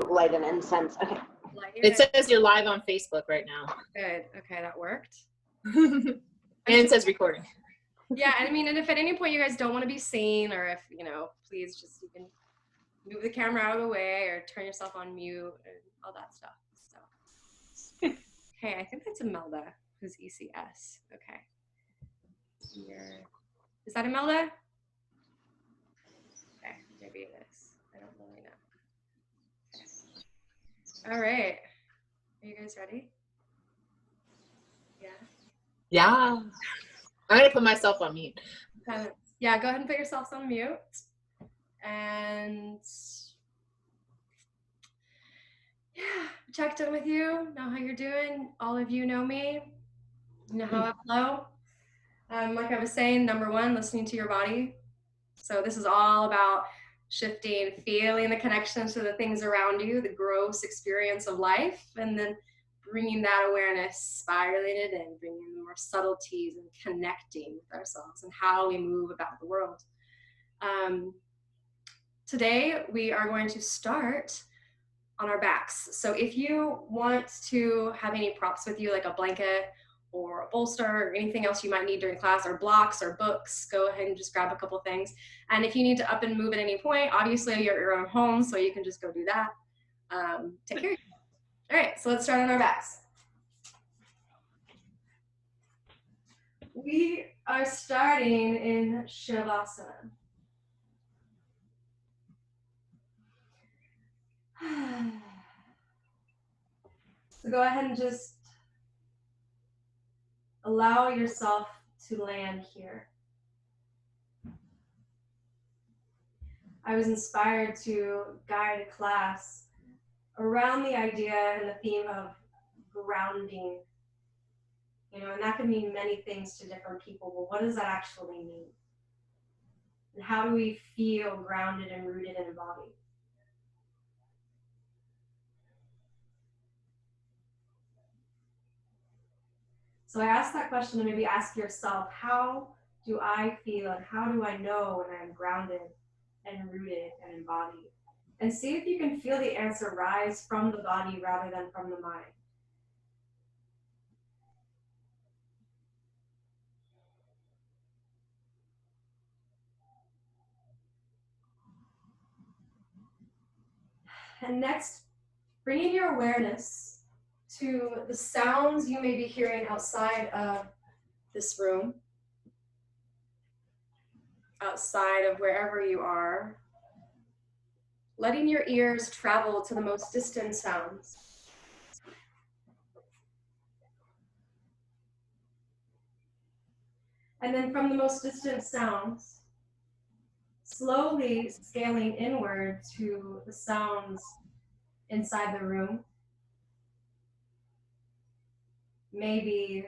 light and incense. Okay. It says you're live on Facebook right now. Good. Okay, that worked. And it says recording. Yeah, I mean, and if at any point you guys don't want to be seen, or if, you know, please just, you can move the camera out of the way or turn yourself on mute and all that stuff. So, okay, I think that's Imelda, who's ECS. Okay. Here. Is that Imelda? Okay, maybe it is. I don't really know. Okay. All right. Are you guys ready? Yeah. Yeah. I'm going to put myself on mute. Yeah, go ahead and put yourselves on mute. And yeah, checked in with you, know how you're doing. All of you know me, you know how I flow. Like I was saying, number one, listening to your body. So this is all about shifting, feeling the connections to the things around you, the gross experience of life, and then bringing that awareness, spiraling it in, bringing more subtleties and connecting with ourselves and how we move about the world. Today, we are going to start on our backs. So if you want to have any props with you, like a blanket or a bolster or anything else you might need during class, or blocks or books, go ahead and just grab a couple things. And if you need to up and move at any point, obviously you're at your own home, so you can just go do that. Take care. All right, so let's start on our backs. We are starting in Shavasana. So go ahead and just allow yourself to land here. I was inspired to guide a class around the idea and the theme of grounding. You know, and that can mean many things to different people, but what does that actually mean? And how do we feel grounded and rooted and embodied? So I asked that question, and maybe ask yourself, how do I feel and how do I know when I'm grounded and rooted and embodied? And see if you can feel the answer rise from the body rather than from the mind. And next, bringing your awareness to the sounds you may be hearing outside of this room, outside of wherever you are, letting your ears travel to the most distant sounds. And then from the most distant sounds, slowly scaling inward to the sounds inside the room. Maybe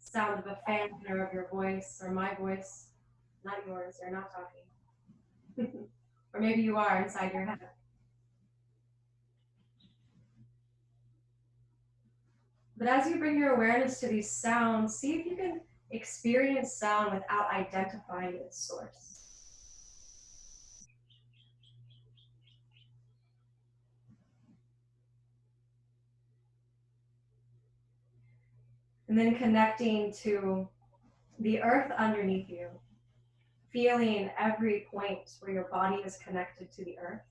sound of a fan or of your voice or my voice, not yours, you're not talking. Or maybe you are inside your head. But as you bring your awareness to these sounds, see if you can experience sound without identifying its source. And then connecting to the earth underneath you, feeling every point where your body is connected to the earth.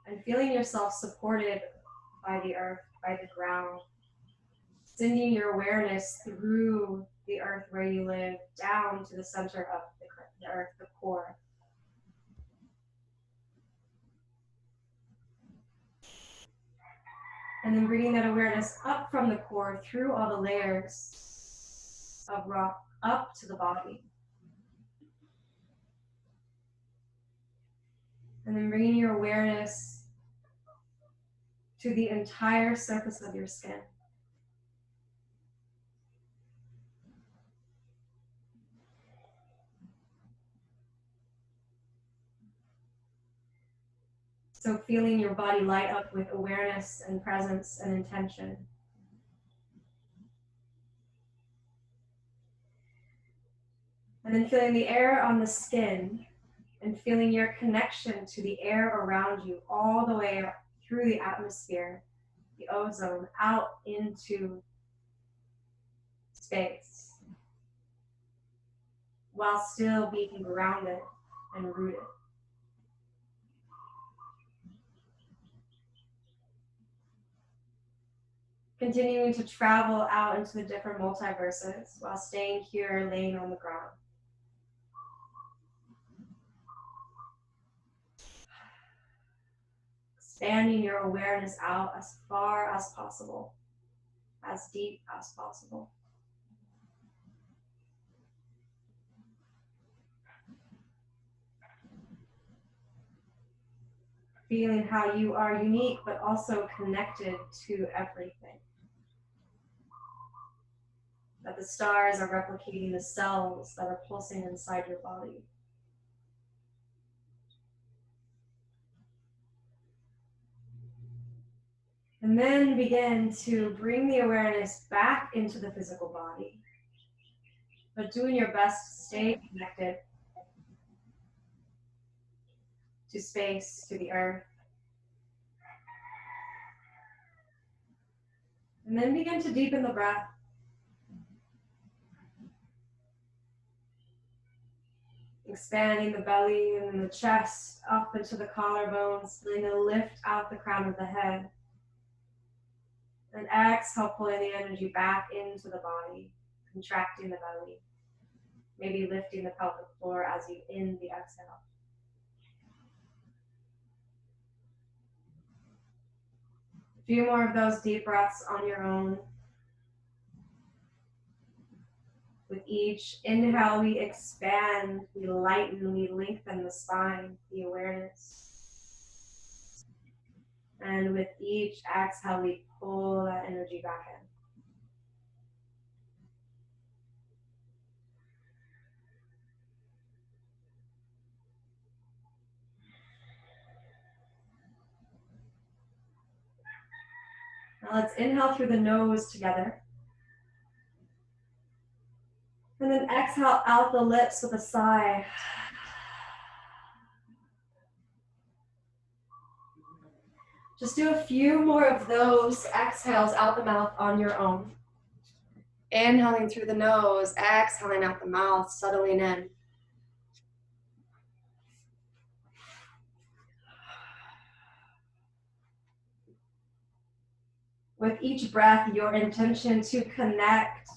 And feeling yourself supported by the earth, by the ground. Sending your awareness through the earth where you live, down to the center of the earth, the core. And then bringing that awareness up from the core, through all the layers of rock, up to the body. And then bringing your awareness to the entire surface of your skin. So feeling your body light up with awareness and presence and intention. And then feeling the air on the skin and feeling your connection to the air around you all the way through the atmosphere, the ozone, out into space, while still being grounded and rooted. Continuing to travel out into the different multiverses while staying here, laying on the ground. Expanding your awareness out as far as possible, as deep as possible. Feeling how you are unique, but also connected to everything. That the stars are replicating the cells that are pulsing inside your body. And then begin to bring the awareness back into the physical body, but doing your best to stay connected to space, to the earth. And then begin to deepen the breath. Expanding the belly and the chest up into the collarbones, feeling to lift out the crown of the head. And exhale, pulling the energy back into the body, contracting the belly. Maybe lifting the pelvic floor as you end the exhale. A few more of those deep breaths on your own. With each inhale, we expand, we lighten, we lengthen the spine, the awareness. And with each exhale, we pull that energy back in. Now let's inhale through the nose together. And then exhale out the lips with a sigh. Just do a few more of those exhales out the mouth on your own. Inhaling through the nose, exhaling out the mouth, settling in. With each breath, your intention to connect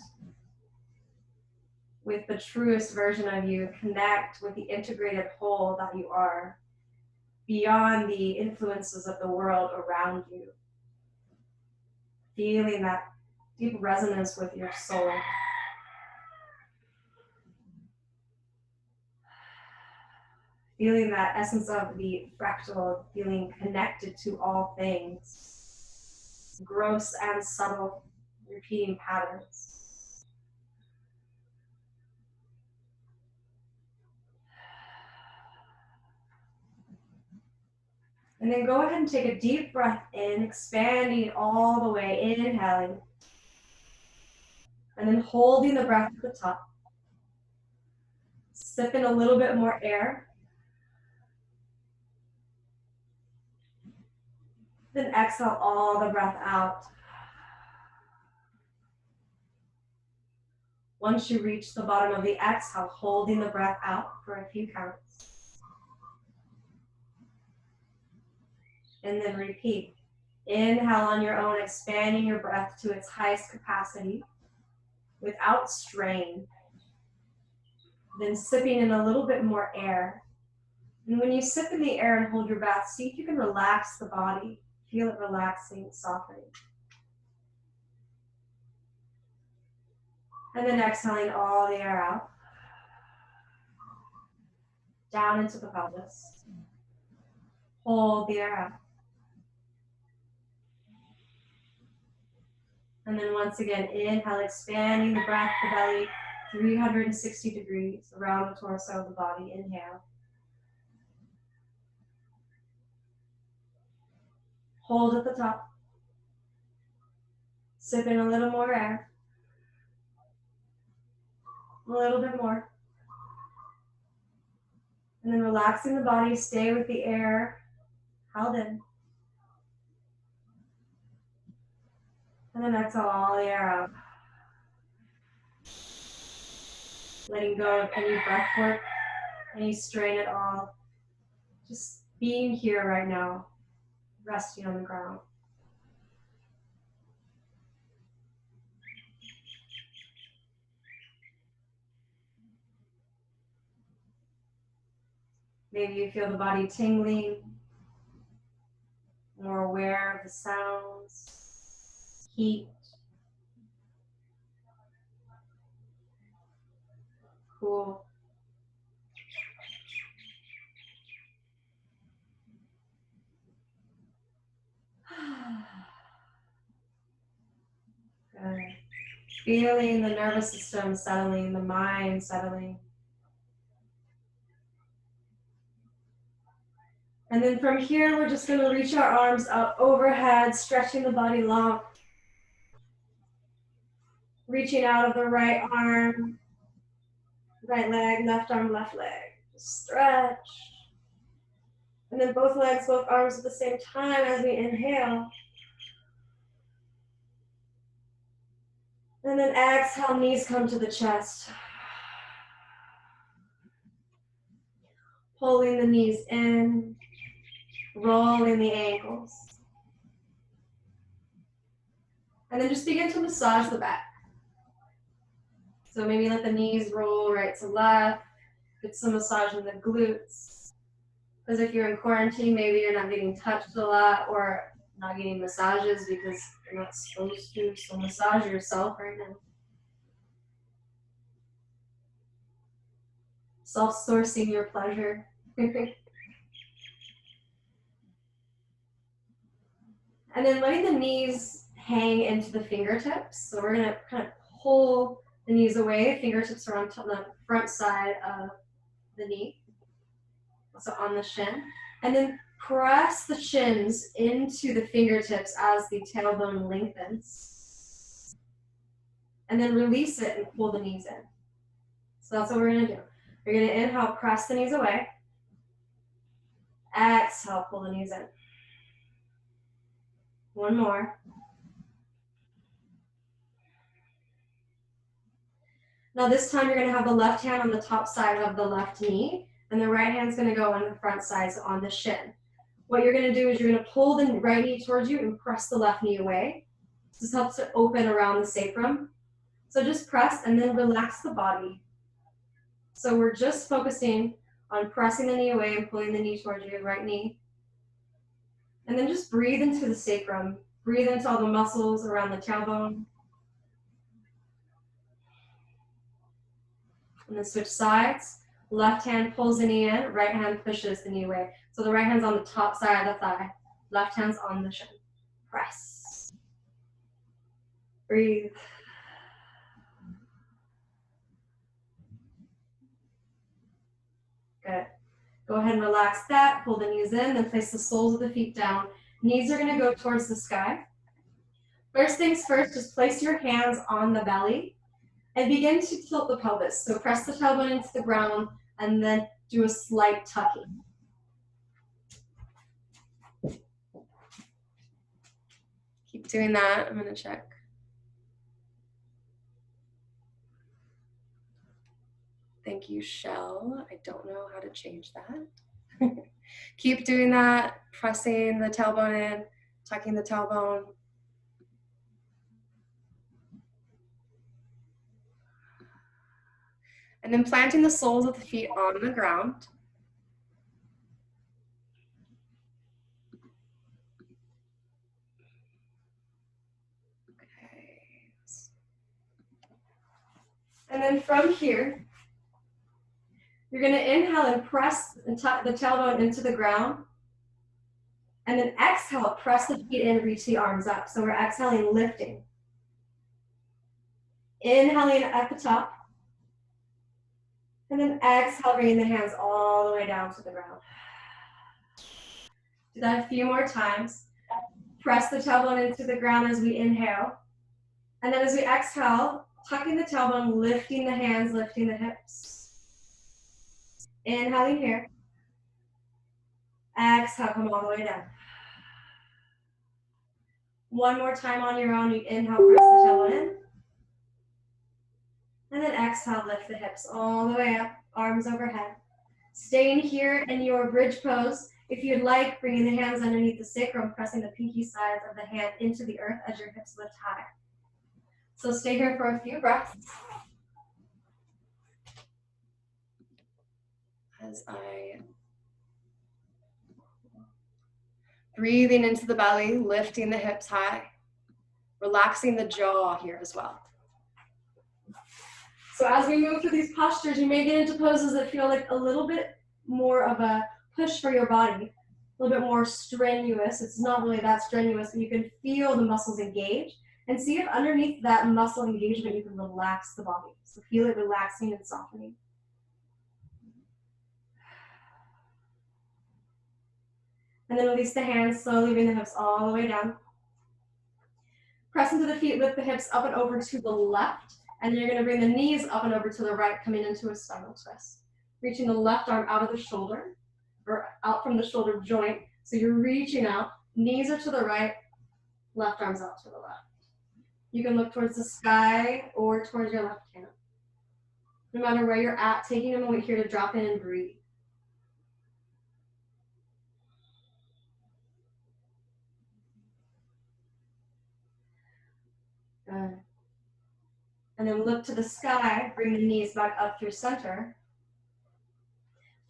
with the truest version of you, connect with the integrated whole that you are, beyond the influences of the world around you. Feeling that deep resonance with your soul. Feeling that essence of the fractal, feeling connected to all things, gross and subtle, repeating patterns. And then go ahead and take a deep breath in, expanding all the way, inhaling. And then holding the breath at the top. Sip in a little bit more air. Then exhale all the breath out. Once you reach the bottom of the exhale, holding the breath out for a few counts. And then repeat. Inhale on your own, expanding your breath to its highest capacity without strain. Then sipping in a little bit more air. And when you sip in the air and hold your breath, see if you can relax the body. Feel it relaxing, softening. And then exhaling all the air out. Down into the pelvis. Hold the air out. And then once again, inhale, expanding the breath, the belly, 360 degrees around the torso of the body. Inhale. Hold at the top. Sip in a little more air. A little bit more. And then relaxing the body, stay with the air held in. And then exhale all the air out. Letting go of any breath work, any strain at all. Just being here right now, resting on the ground. Maybe you feel the body tingling, more aware of the sounds, heat, cool. Good. Feeling the nervous system settling, the mind settling. And then from here, we're just going to reach our arms up overhead, stretching the body long. Reaching out of the right arm, right leg, left arm, left leg. Just stretch. And then both legs, both arms at the same time as we inhale. And then exhale, knees come to the chest. Pulling the knees in, rolling the ankles. And then just begin to massage the back. So maybe let the knees roll right to left. Get some massage in the glutes. Because if you're in quarantine, maybe you're not getting touched a lot or not getting massages because you're not supposed to. So massage yourself right now. Self-sourcing your pleasure. And then letting the knees hang into the fingertips. So we're going to kind of pull the knees away. Fingertips are on the front side of the knee. Also on the shin. And then press the shins into the fingertips as the tailbone lengthens. And then release it and pull the knees in. So that's what we're going to do. You're going to inhale, press the knees away. Exhale, pull the knees in. One more. Now this time you're going to have the left hand on the top side of the left knee, and the right hand's going to go on the front side, so on the shin. What you're going to do is you're going to pull the right knee towards you and press the left knee away. This helps to open around the sacrum. So just press and then relax the body. So we're just focusing on pressing the knee away and pulling the knee towards you, right knee. And then just breathe into the sacrum. Breathe into all the muscles around the tailbone. And then switch sides. Left hand pulls the knee in, right hand pushes the knee away. So the right hand's on the top side of the thigh. Left hand's on the shin. Press. Breathe. Good. Go ahead and relax that. Pull the knees in, then place the soles of the feet down. Knees are going to go towards the sky. First things first, just place your hands on the belly and begin to tilt the pelvis. So press the tailbone into the ground and then do a slight tucking. Keep doing that. I'm going to check. Thank you, Shell. I don't know how to change that. Keep doing that, pressing the tailbone in, tucking the tailbone. And then planting the soles of the feet on the ground. Okay. And then from here, you're going to inhale and press and tuck the tailbone into the ground. And then exhale, press the feet in, reach the arms up. So we're exhaling, lifting. Inhaling at the top. And then exhale, bringing the hands all the way down to the ground. Do that a few more times. Press the tailbone into the ground as we inhale. And then as we exhale, tucking the tailbone, lifting the hands, lifting the hips. Inhaling here. Exhale, come all the way down. One more time on your own. You inhale, press the tailbone in. And then exhale, lift the hips all the way up, arms overhead. Stay in here in your bridge pose. If you'd like, bringing the hands underneath the sacrum, pressing the pinky sides of the hand into the earth as your hips lift high. So stay here for a few breaths. As I breathing into the belly, lifting the hips high, relaxing the jaw here as well. So as we move through these postures, you may get into poses that feel like a little bit more of a push for your body, a little bit more strenuous. It's not really that strenuous, but you can feel the muscles engage and see if underneath that muscle engagement you can relax the body. So feel it relaxing and softening. And then release the hands, slowly bring the hips all the way down. Press into the feet, lift the hips up and over to the left. And then you're going to bring the knees up and over to the right, coming into a spinal twist. Reaching the left arm out of the shoulder, or out from the shoulder joint. So you're reaching out, knees are to the right, left arm's out to the left. You can look towards the sky or towards your left hand. No matter where you're at, taking a moment here to drop in and breathe. Good. And then look to the sky, bring the knees back up through center.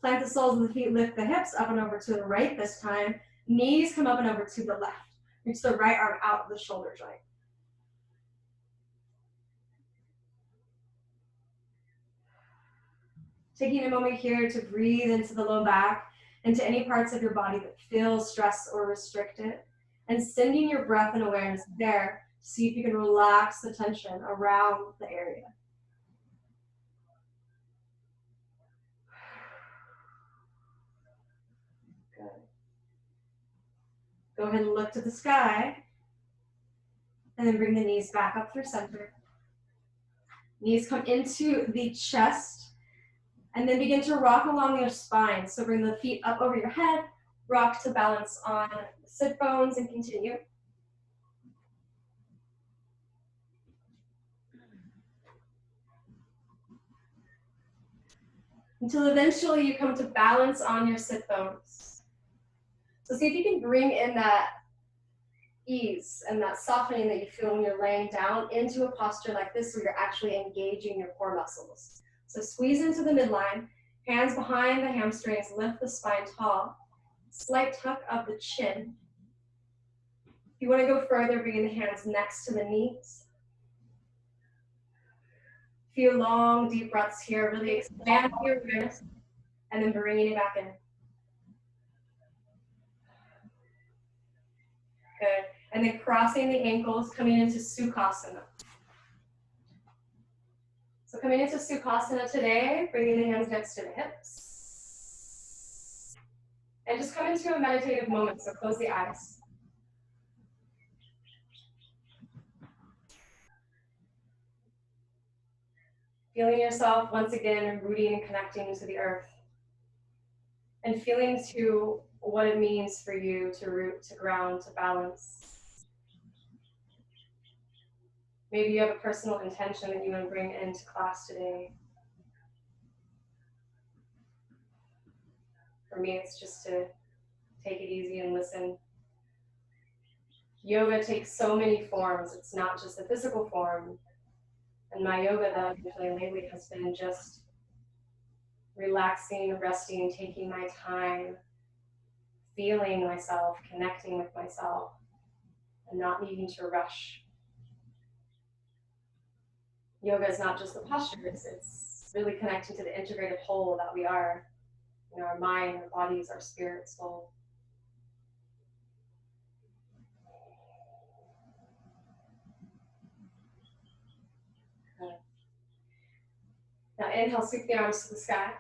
Plant the soles of the feet, lift the hips up and over to the right this time. Knees come up and over to the left. Reach the right arm out of the shoulder joint. Taking a moment here to breathe into the low back, into any parts of your body that feel stressed or restricted, and sending your breath and awareness there. See if you can relax the tension around the area. Good. Go ahead and look to the sky, and then bring the knees back up through center. Knees come into the chest, and then begin to rock along your spine. So bring the feet up over your head, rock to balance on the sit bones, and continue. Until eventually you come to balance on your sit bones. So see if you can bring in that ease and that softening that you feel when you're laying down into a posture like this where you're actually engaging your core muscles. So squeeze into the midline, hands behind the hamstrings, lift the spine tall, slight tuck of the chin. If you want to go further, bring the hands next to the knees. Few long, deep breaths here. Really expand your awareness, and then bringing it back in. Good. And then crossing the ankles, coming into Sukhasana. So coming into Sukhasana today, bringing the hands next to the hips. And just come into a meditative moment, so close the eyes. Feeling yourself once again rooting and connecting to the earth. And feeling to what it means for you to root, to ground, to balance. Maybe you have a personal intention that you want to bring into class today. For me, it's just to take it easy and listen. Yoga takes so many forms. It's not just a physical form. And my yoga that I've been doing lately has been just relaxing, resting, taking my time, feeling myself, connecting with myself, and not needing to rush. Yoga is not just the postures, it's really connecting to the integrated whole that we are. You know, our mind, our bodies, our spirit, soul. Now inhale, sweep the arms to the sky.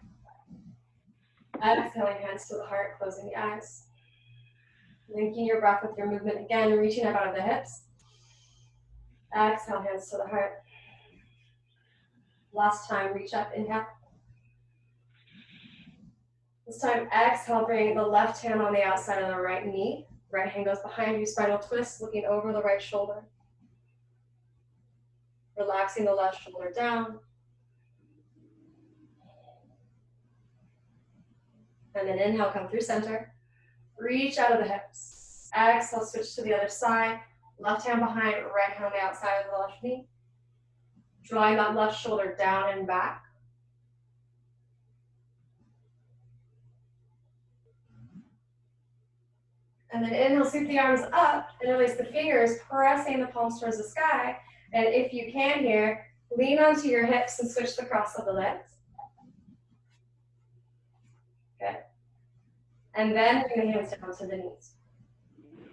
Exhaling, hands to the heart, closing the eyes. Linking your breath with your movement again, reaching up out of the hips. Exhale, hands to the heart. Last time, reach up, inhale. This time, exhale, bring the left hand on the outside of the right knee. Right hand goes behind you, spinal twist, looking over the right shoulder. Relaxing the left shoulder down. And then inhale, come through center. Reach out of the hips. Exhale, switch to the other side. Left hand behind, right hand on the outside of the left knee. Drawing that left shoulder down and back. And then inhale, sweep the arms up and release the fingers, pressing the palms towards the sky. And if you can here, lean onto your hips and switch the cross of the legs. Good. And then bring the hands down to the knees.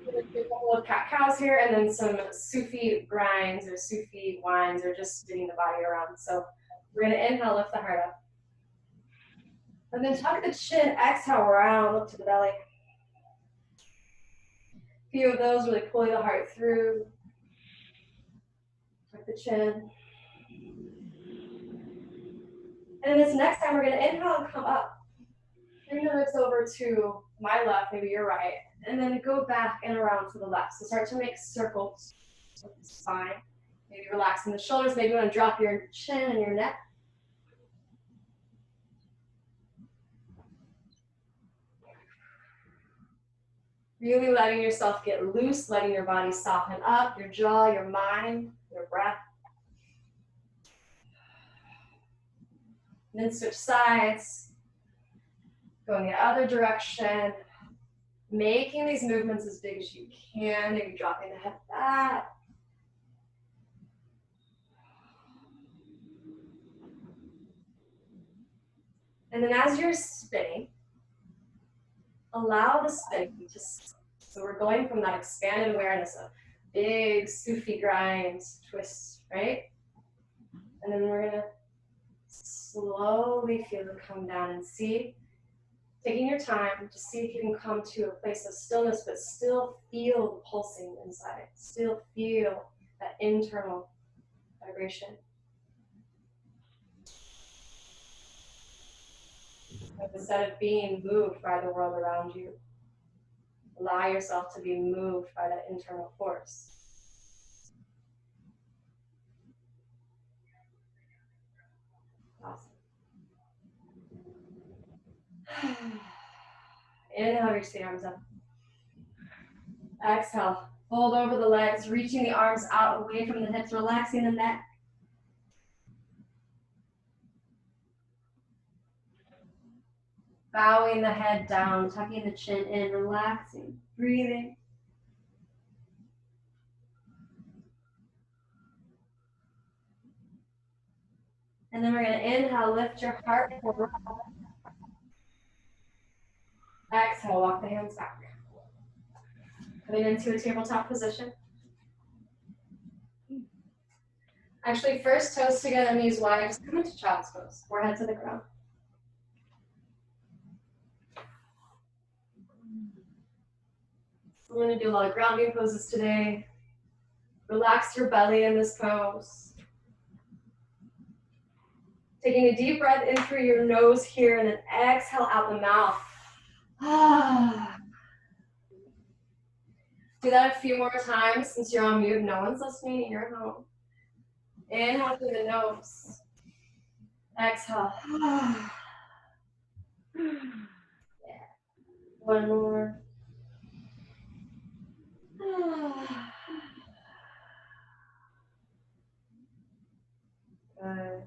We're going to do a couple of cat-cows here and then some Sufi grinds or Sufi winds or just spinning the body around. So we're going to inhale, lift the heart up. And then tuck the chin, exhale, round, look to the belly. A few of those, really pulling the heart through. Tuck the chin. And then this next time, we're going to inhale and come up. Bring the ribs over to my left, maybe your right, and then go back and around to the left. So start to make circles with the spine. Maybe relaxing the shoulders. Maybe you want to drop your chin and your neck. Really letting yourself get loose, letting your body soften up, your jaw, your mind, your breath. And then switch sides. Going the other direction. Making these movements as big as you can. Maybe dropping the head back. And then as you're spinning, allow the spinning to stop. So we're going from that expanded awareness of big Sufi grinds, twists, right? And then we're gonna slowly feel it come down and see, taking your time to see if you can come to a place of stillness, but still feel the pulsing inside, still feel that internal vibration. Instead of being moved by the world around you, allow yourself to be moved by that internal force. Awesome. Inhale, reach the arms up. Exhale, fold over the legs, reaching the arms out away from the hips, relaxing the neck. Bowing the head down, tucking the chin in, relaxing, breathing. And then we're going to inhale, lift your heart forward. Exhale, walk the hands back. Coming into a tabletop position. Actually, first toes together, knees wide, just come into child's pose, forehead to the ground. We're going to do a lot of grounding poses today. Relax your belly in this pose. Taking a deep breath in through your nose here and then exhale out the mouth. Do that a few more times since you're on mute. No one's listening. You're at home. Inhale through the nose. Exhale. Yeah. One more. Good.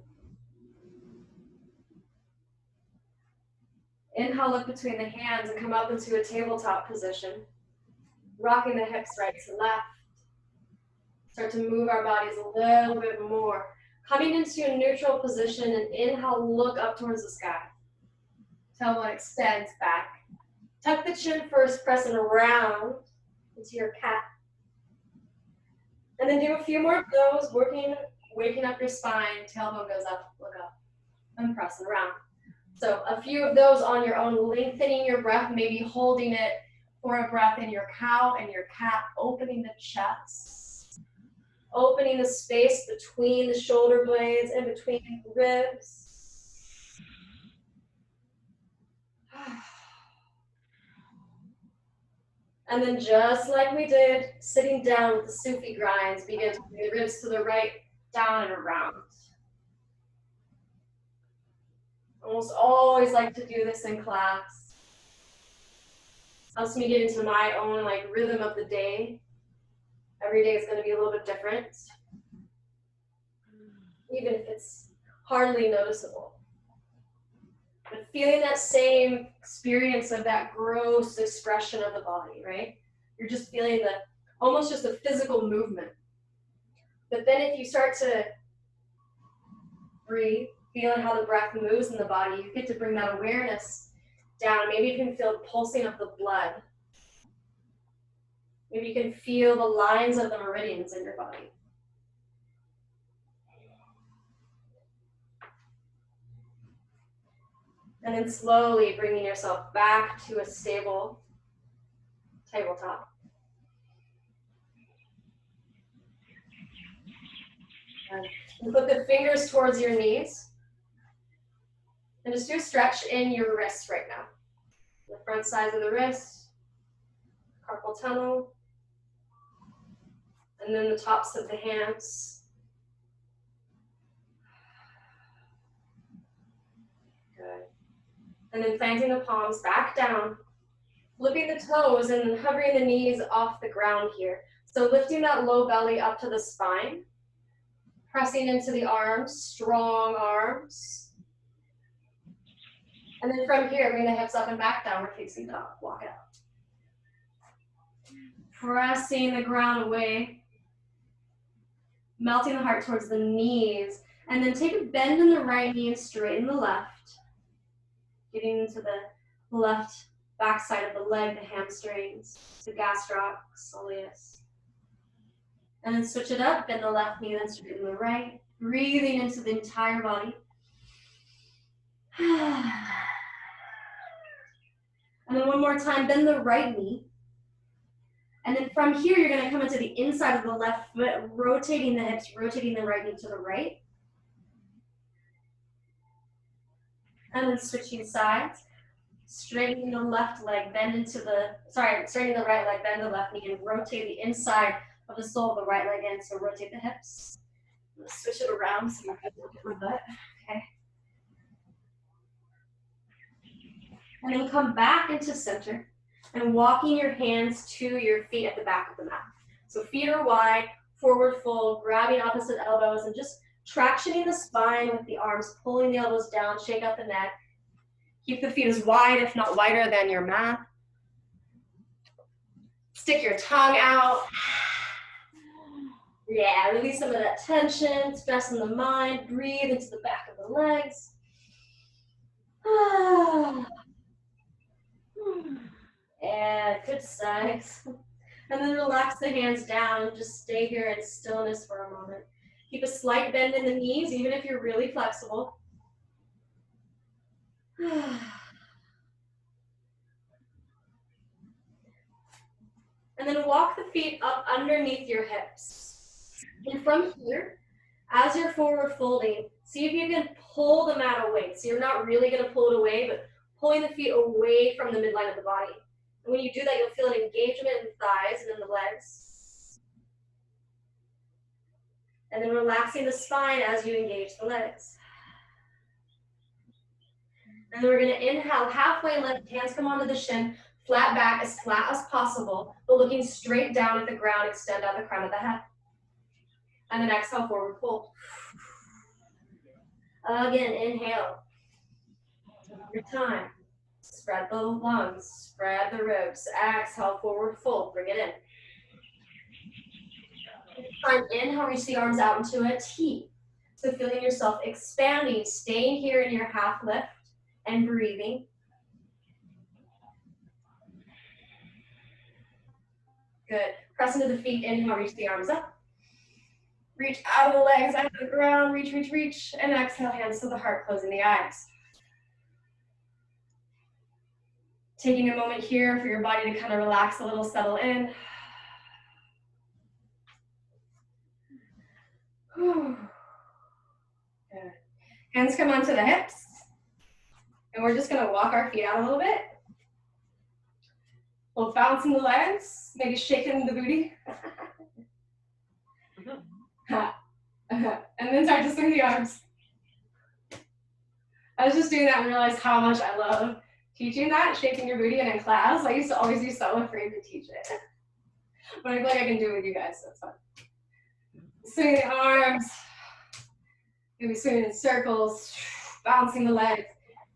Inhale, look between the hands and come up into a tabletop position. Rocking the hips right to left. Start to move our bodies a little bit more. Coming into a neutral position and inhale, look up towards the sky. Tailbone extends back. Tuck the chin first, pressing around into your cat. And then do a few more of those, waking up your spine. Tailbone goes up, look up, and pressing around. So a few of those on your own, lengthening your breath, maybe holding it for a breath in your cow and your cat, opening the chest, opening the space between the shoulder blades and between the ribs. And then just like we did, sitting down with the Sufi grinds, begin to bring the ribs to the right, down and around. Almost always like to do this in class. Helps me get into my own like rhythm of the day. Every day is going to be a little bit different, even if it's hardly noticeable. But feeling that same experience of that gross expression of the body, right? You're just feeling the almost just a physical movement. But then if you start to breathe, feeling how the breath moves in the body, you get to bring that awareness down. Maybe you can feel the pulsing of the blood. Maybe you can feel the lines of the meridians in your body. And then slowly bringing yourself back to a stable tabletop. And put the fingers towards your knees. And just do a stretch in your wrists right now. The front sides of the wrist, carpal tunnel, and then the tops of the hands. Good. And then planting the palms back down, flipping the toes and hovering the knees off the ground here. So lifting that low belly up to the spine, pressing into the arms, strong arms. And then from here, bring the hips up and back, downward facing dog, walk it out. Pressing the ground away, melting the heart towards the knees, and then take a bend in the right knee and straighten the left. Getting into the left back side of the leg, the hamstrings, the gastroc, soleus. And then switch it up, bend the left knee, then straighten the right. Breathing into the entire body. And then one more time, bend the right knee. And then from here, you're gonna come into the inside of the left foot, rotating the hips, rotating the right knee to the right. And then switching sides, straightening the left leg, straightening the right leg, bend the left knee, and rotate the inside of the sole of the right leg in, so rotate the hips. Let's switch it around so you can look at my butt, okay? And then come back into center and walking your hands to your feet at the back of the mat. So feet are wide, forward fold, grabbing opposite elbows, and just tractioning the spine with the arms, pulling the elbows down, shake out the neck. Keep the feet as wide, if not wider than your mat. Stick your tongue out. Yeah, release some of that tension, stress in the mind, breathe into the back of the legs. Yeah, good size. And then relax the hands down and just stay here in stillness for a moment. Keep a slight bend in the knees, even if you're really flexible. And then walk the feet up underneath your hips. And from here, as you're forward folding, see if you can pull the mat away. So you're not really gonna pull it away, but pulling the feet away from the midline of the body. And when you do that, you'll feel an engagement in the thighs and in the legs. And then relaxing the spine as you engage the legs. And then we're gonna inhale, halfway lift, hands come onto the shin, flat back, as flat as possible, but looking straight down at the ground, extend out the crown of the head. And then exhale, forward fold. Again, inhale. Take your time. Spread the lungs, spread the ribs. Exhale, forward fold, bring it in. Time inhale, reach the arms out into a T. So feeling yourself expanding, staying here in your half lift and breathing. Good. Press into the feet, inhale, reach the arms up. Reach out of the legs, out of the ground, reach, reach, reach. And exhale, hands to the heart, closing the eyes. Taking a moment here for your body to kind of relax a little, settle in. Good. Hands come onto the hips. And we're just gonna walk our feet out a little bit. Well, bouncing the legs, maybe shaking the booty. And then start to swing the arms. I was just doing that and realized how much I love teaching that, shaking your booty, and in class, I used to always be so afraid to teach it. But I feel like I can do it with you guys, so it's fun. Swing the arms, maybe swinging in circles, bouncing the legs,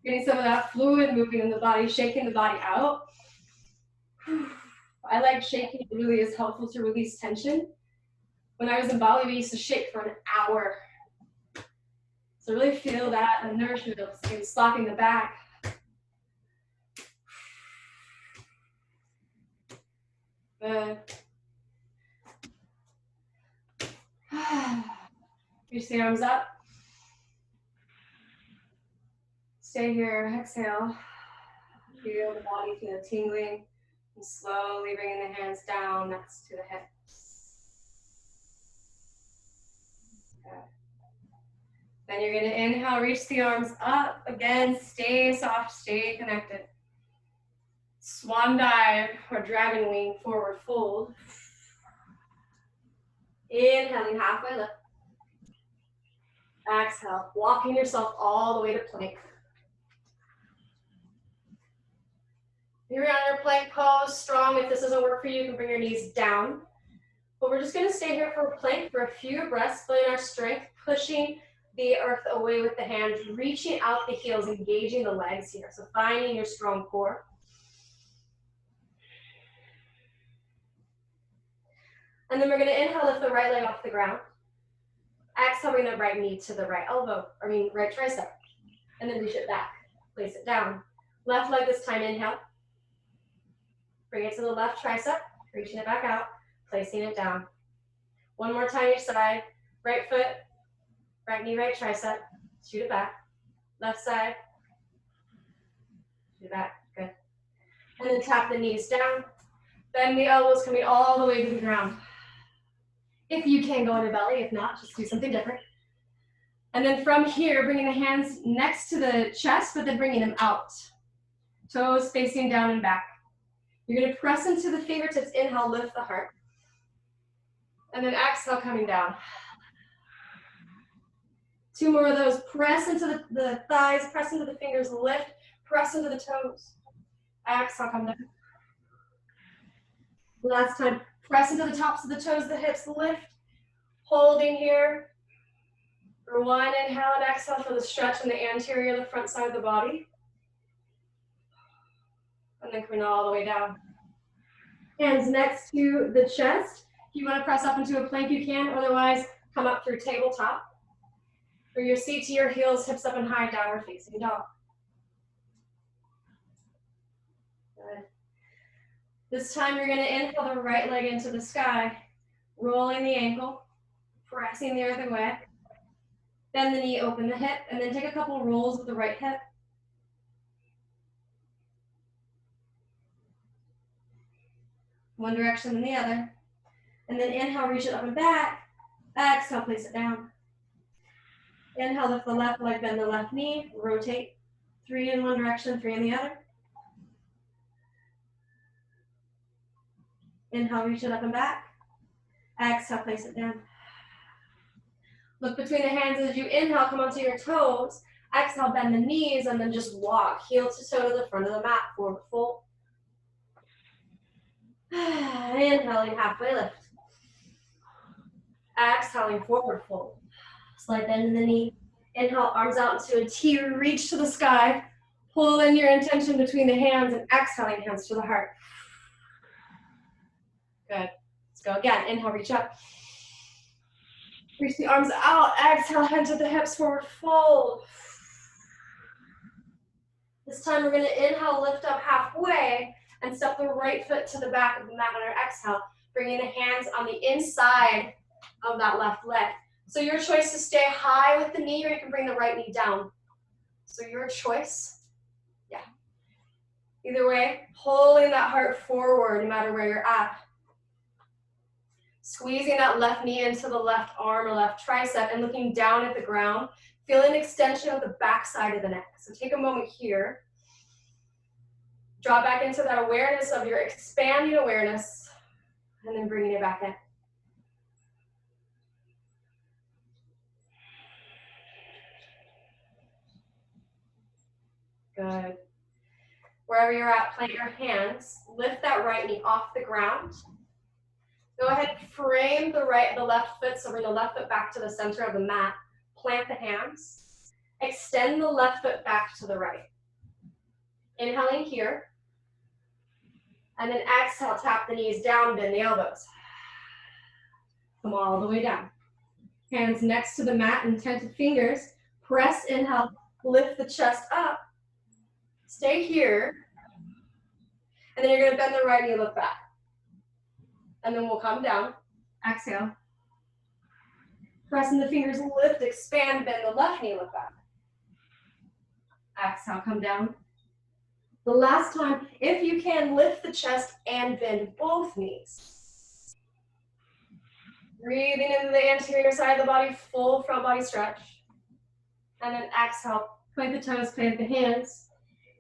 getting some of that fluid moving in the body, shaking the body out. I like shaking, it really is helpful to release tension. When I was in Bali, we used to shake for an hour. So really feel that nourishment of slapping the back. Good. Reach the arms up. Stay here, exhale. Feel the body, feel the tingling. And slowly bringing the hands down next to the hips. Okay. Then you're gonna inhale, reach the arms up. Again, stay soft, stay connected. Swan dive or dragon wing, forward fold. Inhaling, halfway lift. Exhale, walking yourself all the way to plank. You're on your plank pose, strong. If this doesn't work for you, you can bring your knees down. But we're just gonna stay here for a plank for a few breaths, building our strength, pushing the earth away with the hands, reaching out the heels, engaging the legs here. So finding your strong core. And then we're gonna inhale, lift the right leg off the ground. Exhale, bring the right knee to the right elbow, right tricep. And then reach it back, place it down. Left leg this time, inhale. Bring it to the left tricep, reaching it back out, placing it down. One more time each side. Right foot, right knee, right tricep. Shoot it back. Left side. Shoot it back. Good. And then tap the knees down. Bend the elbows coming all the way to the ground. If you can, go on your belly. If not, just do something different. And then from here, bringing the hands next to the chest, but then bringing them out. Toes facing down and back. You're going to press into the fingertips. Inhale, lift the heart. And then exhale, coming down. Two more of those. Press into the thighs, press into the fingers, lift, press into the toes. Exhale, come down. Last time, press into the tops of the toes, the hips, lift. Holding here. For one, inhale and exhale for the stretch in the anterior, the front side of the body. And then coming all the way down. Hands next to the chest. If you want to press up into a plank, you can. Otherwise, come up through tabletop. Bring your seat to your heels, hips up and high, downward facing dog. Good. This time you're going to inhale the right leg into the sky, rolling the ankle, pressing the earth away. Bend the knee, open the hip, and then take a couple rolls with the right hip. One direction and the other. And then inhale, reach it up and back. Exhale, place it down. Inhale, lift the left leg, bend the left knee, rotate. 3 in one direction, 3 in the other. Inhale, reach it up and back. Exhale, place it down. Look between the hands as you inhale, come onto your toes. Exhale, bend the knees, and then just walk. Heel to toe to the front of the mat, forward fold. Inhaling, halfway lift. Exhaling, forward fold. Slight bend in the knee. Inhale, arms out into a T, reach to the sky. Pull in your intention between the hands and exhaling, hands to the heart. Good. Let's go again. Inhale, reach up. Reach the arms out. Exhale, head to the hips, forward fold. This time we're going to inhale, lift up halfway, and step the right foot to the back of the mat on our exhale, bringing the hands on the inside of that left leg. So your choice to stay high with the knee, or you can bring the right knee down. So your choice. Yeah. Either way, pulling that heart forward no matter where you're at. Squeezing that left knee into the left arm or left tricep and looking down at the ground. Feel an extension of the back side of the neck. So take a moment here. Draw back into that awareness of your expanding awareness, and then bringing it back in. Good. Wherever you're at, plant your hands. Lift that right knee off the ground. Go ahead, frame the left foot, so bring the left foot back to the center of the mat. Plant the hands. Extend the left foot back to the right. Inhaling here. And then exhale, tap the knees down, bend the elbows. Come all the way down. Hands next to the mat, intented fingers. Press, inhale, lift the chest up. Stay here. And then you're gonna bend the right knee, look back. And then we'll come down. Exhale. Pressing the fingers, lift, expand, bend the left knee, look back. Exhale, come down. The last time, if you can, lift the chest and bend both knees. Breathing into the anterior side of the body, full front body stretch. And then exhale, point the toes, plant the hands.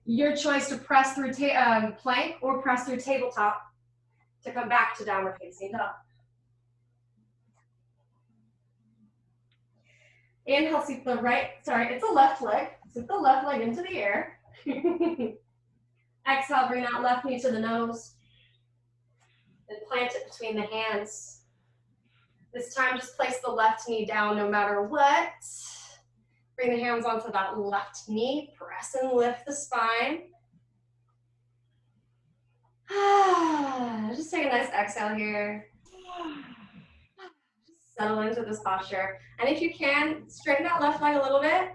Your choice to press through plank or press through tabletop to come back to downward facing dog. Inhale, sweep the it's the left leg. Sweep the left leg into the air. Exhale, bring that left knee to the nose. Then plant it between the hands. This time, just place the left knee down no matter what. Bring the hands onto that left knee. Press and lift the spine. Just take a nice exhale here. Just settle into this posture. And if you can, straighten that left leg a little bit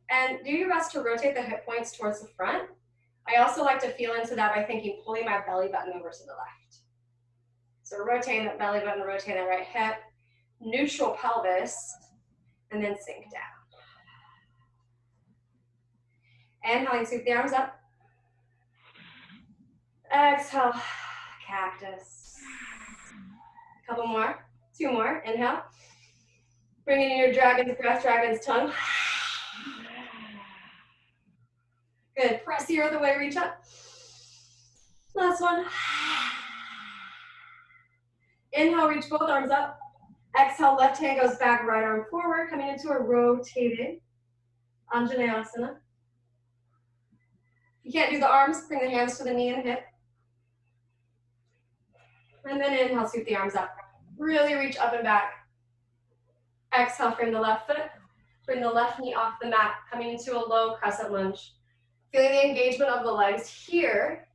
and do your best to rotate the hip points towards the front. I also like to feel into that by thinking, pulling my belly button over to the left. So rotating that belly button, rotating that right hip, neutral pelvis, and then sink down. Inhaling, sweep the arms up. Exhale, cactus. A couple more, 2 more, inhale. Bring in your dragon's breath, dragon's tongue. Good, press the earth away, reach up. Last one. Inhale, reach both arms up. Exhale, left hand goes back, right arm forward, coming into a rotated Anjaneyasana. If you can't do the arms, bring the hands to the knee and hip. And then inhale, sweep the arms up. Really reach up and back. Exhale, frame the left foot. Bring the left knee off the mat, coming into a low crescent lunge. Feeling the engagement of the legs here.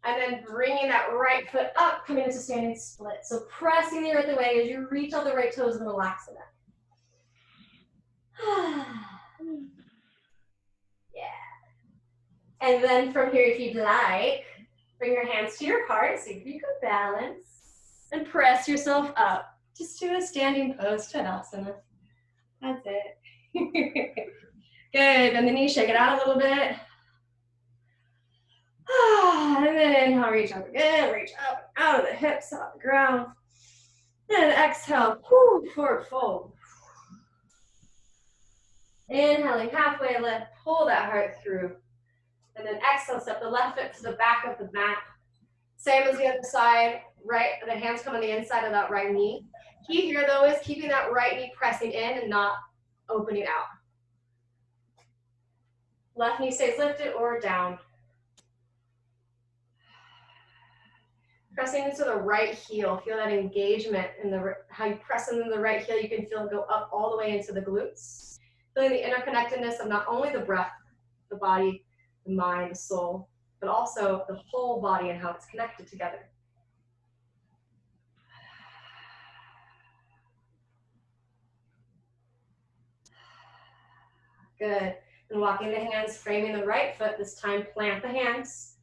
And then bringing that right foot up, coming into standing split. So pressing the earth away as you reach all the right toes and relax in it. Yeah. And then from here, if you'd like, bring your hands to your heart, see if you can balance. And press yourself up. Just do a standing pose to Asana. That's it. Good, and the knees, shake it out a little bit. And then inhale, reach up again, reach up, out of the hips, off the ground. And exhale, forward fold. Inhaling, halfway lift, pull that heart through. And then exhale, step the left foot to the back of the mat. Same as the other side, right, the hands come on the inside of that right knee. Key here though is keeping that right knee pressing in and not opening out. Left knee stays lifted or down. Pressing into the right heel. Feel that engagement in how you press into the right heel. You can feel it go up all the way into the glutes. Feeling the interconnectedness of not only the breath, the body, the mind, the soul, but also the whole body and how it's connected together. Good. And walking the hands, framing the right foot. This time, plant the hands.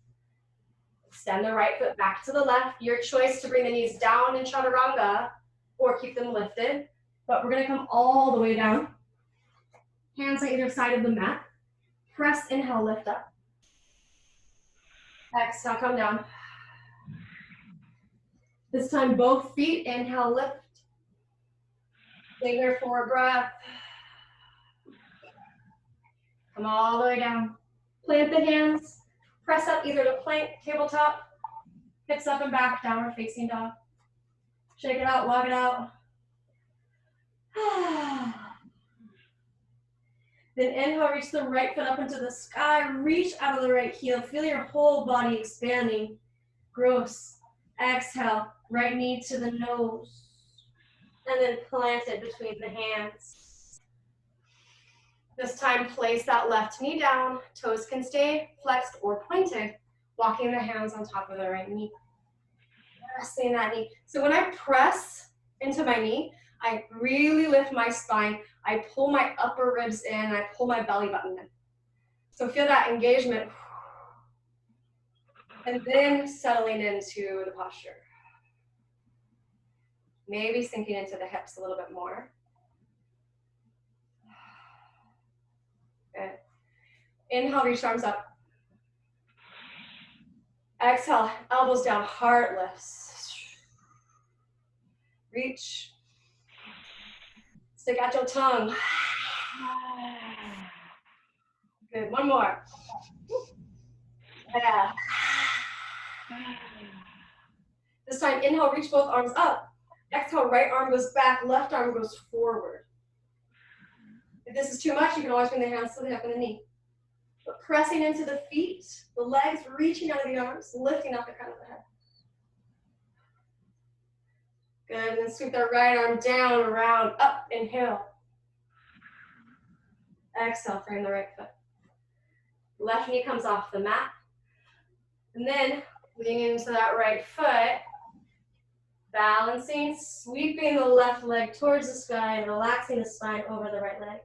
Extend the right foot back to the left. Your choice to bring the knees down in chaturanga or keep them lifted. But we're going to come all the way down. Hands on either side of the mat. Press, inhale, lift up. Exhale, come down. This time, both feet, inhale, lift. Stay there for a breath. Come all the way down. Plant the hands. Press up either to plank, tabletop, hips up and back, downward facing dog. Shake it out, walk it out. Then inhale, reach the right foot up into the sky, reach out of the right heel, feel your whole body expanding. Gross. Exhale, right knee to the nose, and then plant it between the hands. This time, place that left knee down, toes can stay flexed or pointed, walking the hands on top of the right knee. Pressing that knee. So when I press into my knee, I really lift my spine, I pull my upper ribs in, I pull my belly button in. So feel that engagement. And then settling into the posture. Maybe sinking into the hips a little bit more. Good. Inhale, reach arms up. Exhale, elbows down, heart lifts. Reach. Stick out your tongue. Good, one more. Yeah. This time, inhale, reach both arms up. Exhale, right arm goes back, left arm goes forward. If this is too much, you can always bring the hands to the hip and the knee. But pressing into the feet, the legs, reaching out of the arms, lifting up the crown of the head. Good, and then sweep that right arm down, around, up, inhale. Exhale, frame the right foot. Left knee comes off the mat. And then, leaning into that right foot, balancing, sweeping the left leg towards the sky, and relaxing the spine over the right leg.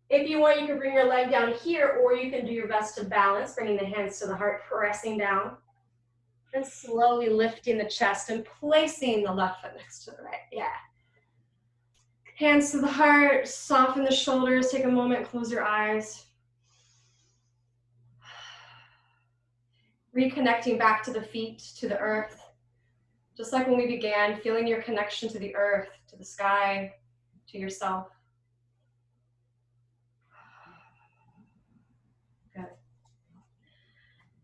If you want, you can bring your leg down here, or you can do your best to balance, bringing the hands to the heart, pressing down, and slowly lifting the chest and placing the left foot next to the right. Yeah. Hands to the heart, soften the shoulders, take a moment, close your eyes. Reconnecting back to the feet, to the earth. Just like when we began, feeling your connection to the earth, to the sky, to yourself. Good.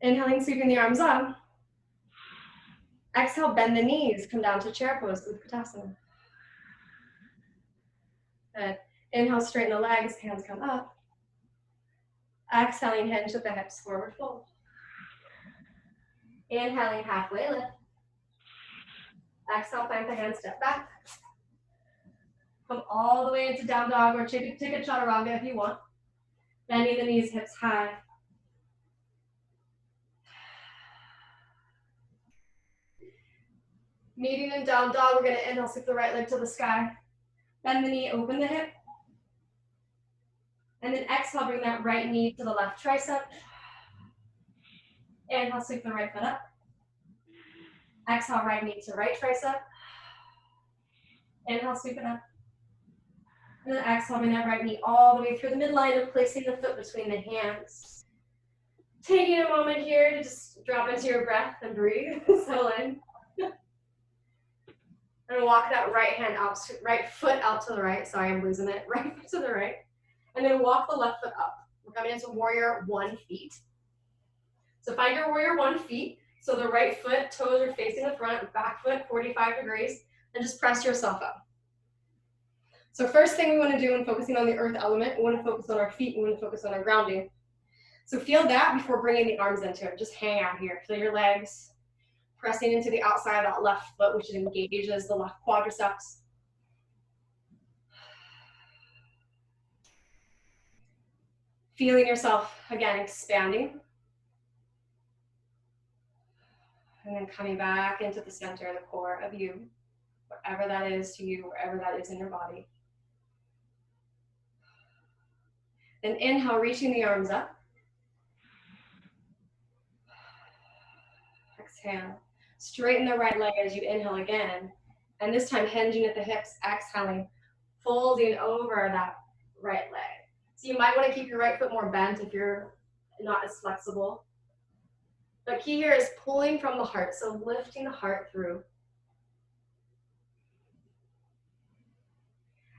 Inhaling, sweeping the arms up. Exhale, bend the knees, come down to chair pose, Utkatasana. Good. Inhale, straighten the legs, hands come up. Exhaling, hinge with the hips, forward fold. Inhaling, halfway lift. Exhale, plant the hands, step back. Come all the way into down dog or take a chaturanga if you want. Bending the knees, hips high. Meeting in down dog, we're gonna inhale, sweep the right leg to the sky. Bend the knee, open the hip. And then exhale, bring that right knee to the left tricep. Inhale, sweep the right foot up. Exhale, right knee to right tricep. Inhale, sweep it up. And then exhale, bring that right knee all the way through the midline and placing the foot between the hands. Taking a moment here to just drop into your breath and breathe, settle in. And walk that right hand out, right foot out to the right. Sorry, I'm losing it. Right foot to the right. And then walk the left foot up. We're coming into warrior 1 feet. So find your warrior 1 feet. So the right foot, toes are facing the front, back foot 45 degrees, and just press yourself up. So first thing we want to do when focusing on the earth element, we want to focus on our feet, we want to focus on our grounding. So feel that before bringing the arms into it. Just hang out here. Feel your legs pressing into the outside of that left foot, which engages the left quadriceps. Feeling yourself, again, expanding. And then coming back into the center, the core of you, whatever that is to you, wherever that is in your body. Then inhale, reaching the arms up. Exhale. Straighten the right leg as you inhale again. And this time hinging at the hips, exhaling, folding over that right leg. So you might want to keep your right foot more bent if you're not as flexible. But key here is pulling from the heart, so lifting the heart through.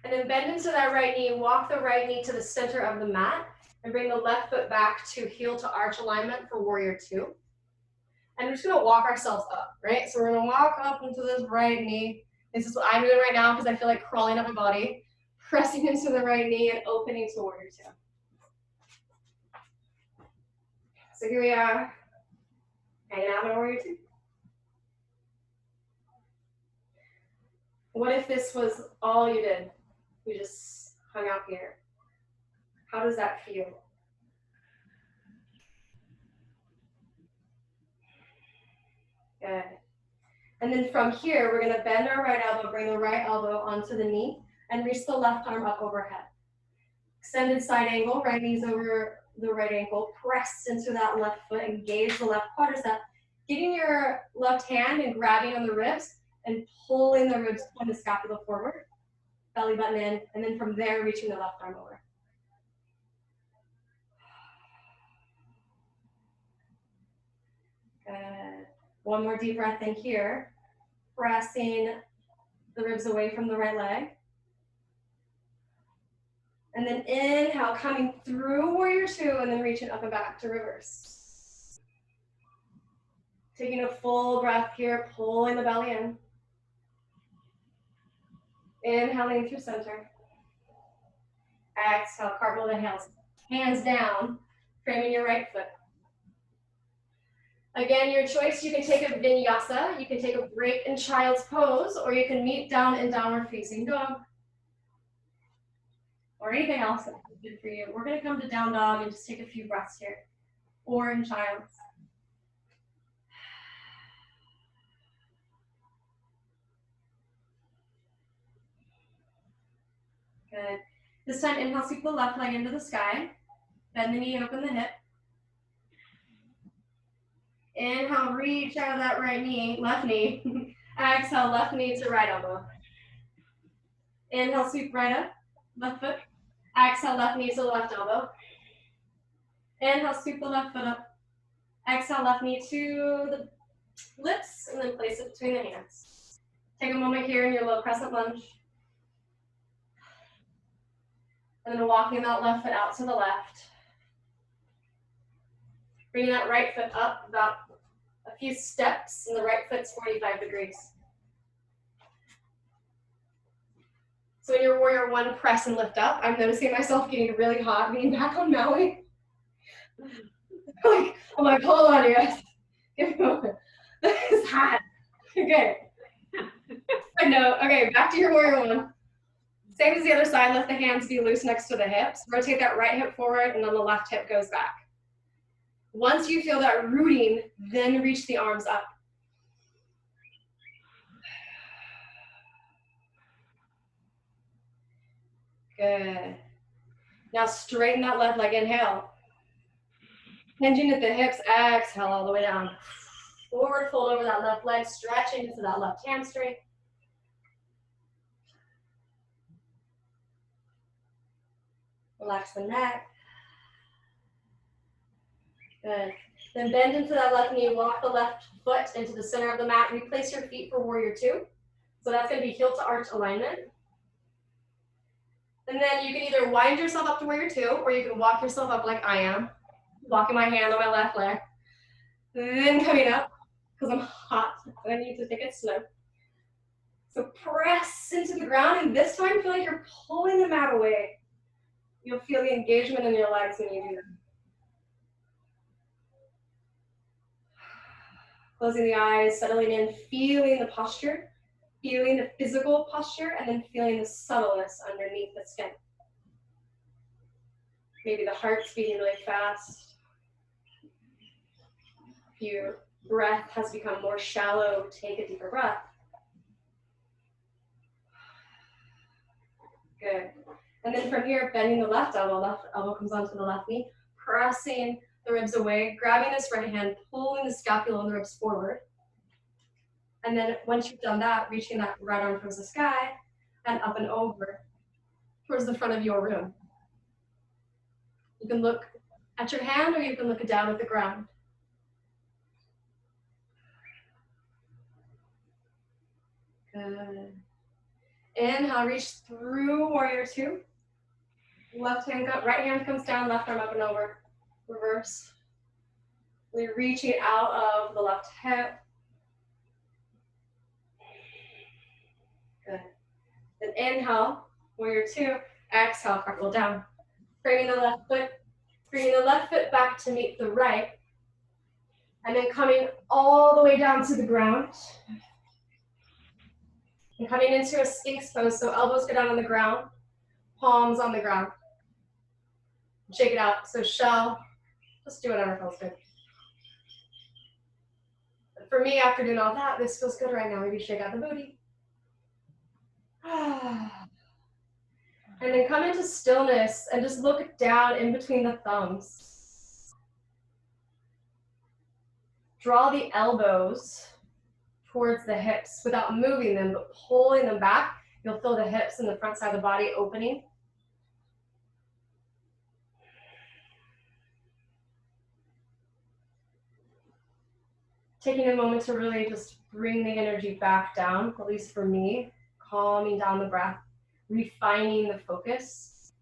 And then bend into that right knee, walk the right knee to the center of the mat, And bring the left foot back to heel to arch alignment for warrior two. And we're just gonna walk ourselves up, right? So we're gonna walk up into this right knee. This is what I'm doing right now because I feel like crawling up my body, pressing into the right knee and opening to warrior two. So here we are, hanging out in warrior two. What if this was all you did? You just hung out here. How does that feel? Good. And then from here, we're gonna bend our right elbow, bring the right elbow onto the knee, and reach the left arm up overhead. Extended side angle, right knee's over the right ankle, press into that left foot, engage the left quadricep, getting your left hand and grabbing on the ribs and pulling the ribs on the scapula forward, belly button in, and then from there, reaching the left arm over. Good. One more deep breath in here, pressing the ribs away from the right leg. And then inhale, coming through warrior two, and then reaching up and back to reverse. Taking a full breath here, pulling the belly in. Inhaling through center. Exhale, cartwheel the hands down, framing your right foot. Again, your choice, you can take a vinyasa, you can take a break in child's pose, or you can meet down in downward facing dog. Or anything else that's good for you. We're gonna come to down dog and just take a few breaths here. Or in child's. Good. This time, inhale, sweep the left leg into the sky. Bend the knee, open the hip. Inhale, reach out of that right knee, left knee. Exhale, left knee to right elbow. Inhale, sweep right up, left foot. Exhale, left knee to the left elbow. Inhale, sweep the left foot up. Exhale, left knee to the lips, and then place it between the hands. Take a moment here in your low crescent lunge. And then walking that left foot out to the left. Bringing that right foot up about a few steps, and the right foot's 45 degrees. So in your warrior one, press and lift up. I'm noticing myself getting really hot being back on Maui. I'm like, hold on, you guys. Give me a moment. It's hot. Okay. I know. Okay, back to your warrior one. Same as the other side, let the hands be loose next to the hips. Rotate that right hip forward, and then the left hip goes back. Once you feel that rooting, then reach the arms up. Good. Now straighten that left leg, inhale. Hinging at the hips, exhale all the way down. Forward fold over that left leg, stretching into that left hamstring. Relax the neck. Good. Then bend into that left knee, walk the left foot into the center of the mat. Replace your feet for warrior two. So that's going to be heel to arch alignment. And then you can either wind yourself up to warrior two, or you can walk yourself up like I am, walking my hand on my left leg. Then coming up, because I'm hot, and I need to take it slow. So press into the ground, and this time feel like you're pulling the mat away. You'll feel the engagement in your legs when you do that. Closing the eyes, settling in, feeling the posture, feeling the physical posture, and then feeling the subtleness underneath the skin. Maybe the heart's beating really fast. If your breath has become more shallow, take a deeper breath. Good. And then from here, bending the left elbow comes onto the left knee, pressing the ribs away, grabbing this right hand, pulling the scapula and the ribs forward. And then once you've done that, reaching that right arm towards the sky and up and over towards the front of your room. You can look at your hand, or you can look down at the ground. Good. Inhale, reach through warrior two. Right hand comes down, left arm up and over. Reverse. We're reaching out of the left hip. Good. Then inhale, warrior two. Exhale, cartwheel down. Bringing the left foot back to meet the right. And then coming all the way down to the ground. And coming into a Sphinx pose, so elbows go down on the ground, palms on the ground. Shake it out. So shell, just do whatever feels good. But for me, after doing all that, this feels good right now. Maybe shake out the booty. And then come into stillness and just look down in between the thumbs. Draw the elbows towards the hips without moving them, but pulling them back. You'll feel the hips and the front side of the body opening. Taking a moment to really just bring the energy back down, at least for me, calming down the breath, refining the focus.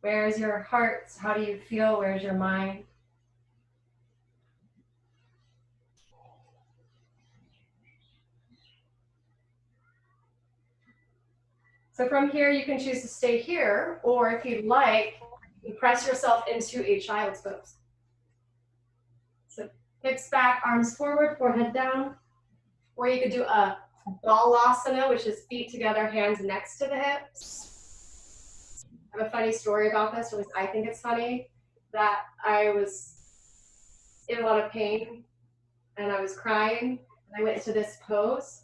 Where's your heart? How do you feel? Where's your mind? So from here, you can choose to stay here, or if you'd like, you press yourself into a child's pose. So hips back, arms forward, forehead down. Or you could do a balasana, which is feet together, hands next to the hips. I have a funny story about this, or at least I think it's funny, that I was in a lot of pain and I was crying, and I went into this pose.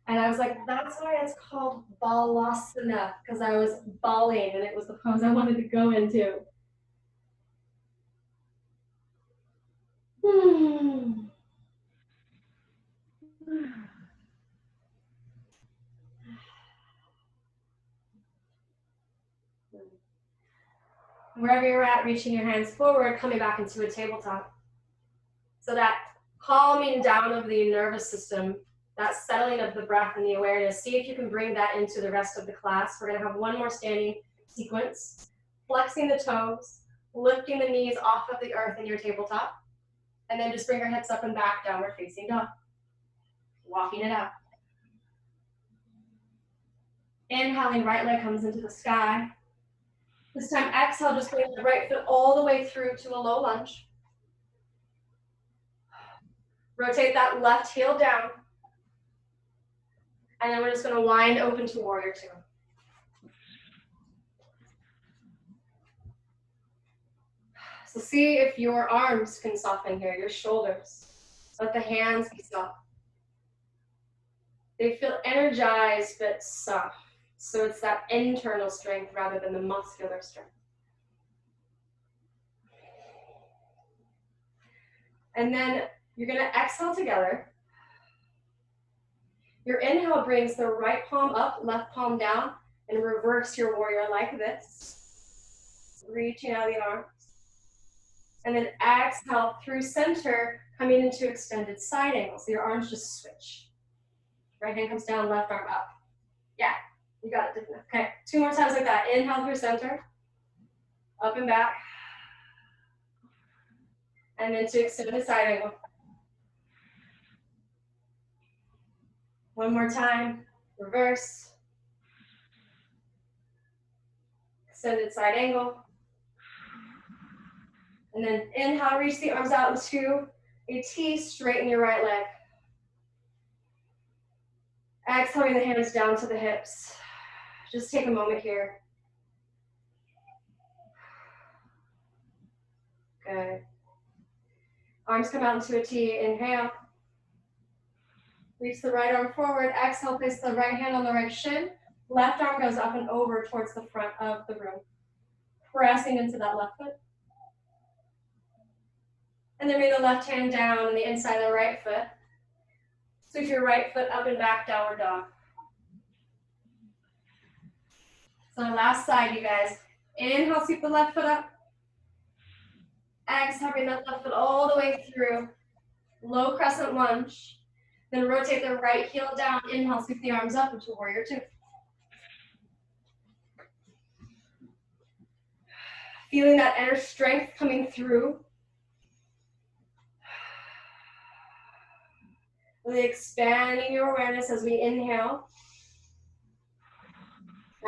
And I was like, that's why it's called balasana, because I was bawling and it was the pose I wanted to go into. Wherever you're at, reaching your hands forward, coming back into a tabletop. So that calming down of the nervous system, that settling of the breath and the awareness, see if you can bring that into the rest of the class. We're gonna have one more standing sequence, flexing the toes, lifting the knees off of the earth in your tabletop, and then just bring your hips up and back, downward facing dog. Walking it out. Inhaling, right leg comes into the sky. This time, exhale, just bring the right foot all the way through to a low lunge. Rotate that left heel down. And then we're just gonna wind open to warrior two. So see if your arms can soften here, your shoulders. Let the hands be soft. They feel energized but soft. So it's that internal strength rather than the muscular strength. And then you're gonna exhale together. Your inhale brings the right palm up, left palm down, and reverse your warrior like this. Reaching out the arms. And then exhale through center, coming into extended side angle. So your arms just switch. Right hand comes down, left arm up. Yeah, you got it. Okay, 2 more times like that. Inhale through center, up and back. And then to extended side angle. One more time, reverse. Extended side angle. And then inhale, reach the arms out into a T, straighten your right leg. Exhaling the hands down to the hips. Just take a moment here. Good. Arms come out into a T, inhale. Reach the right arm forward, exhale, place the right hand on the right shin. Left arm goes up and over towards the front of the room. Pressing into that left foot. And then bring the left hand down on the inside of the right foot. Sweep your right foot up and back, downward dog. So last side, you guys. Inhale, sweep the left foot up. Exhale, bring that left foot all the way through. Low crescent lunge. Then rotate the right heel down. Inhale, sweep the arms up into warrior two. Feeling that inner strength coming through. Really expanding your awareness as we inhale.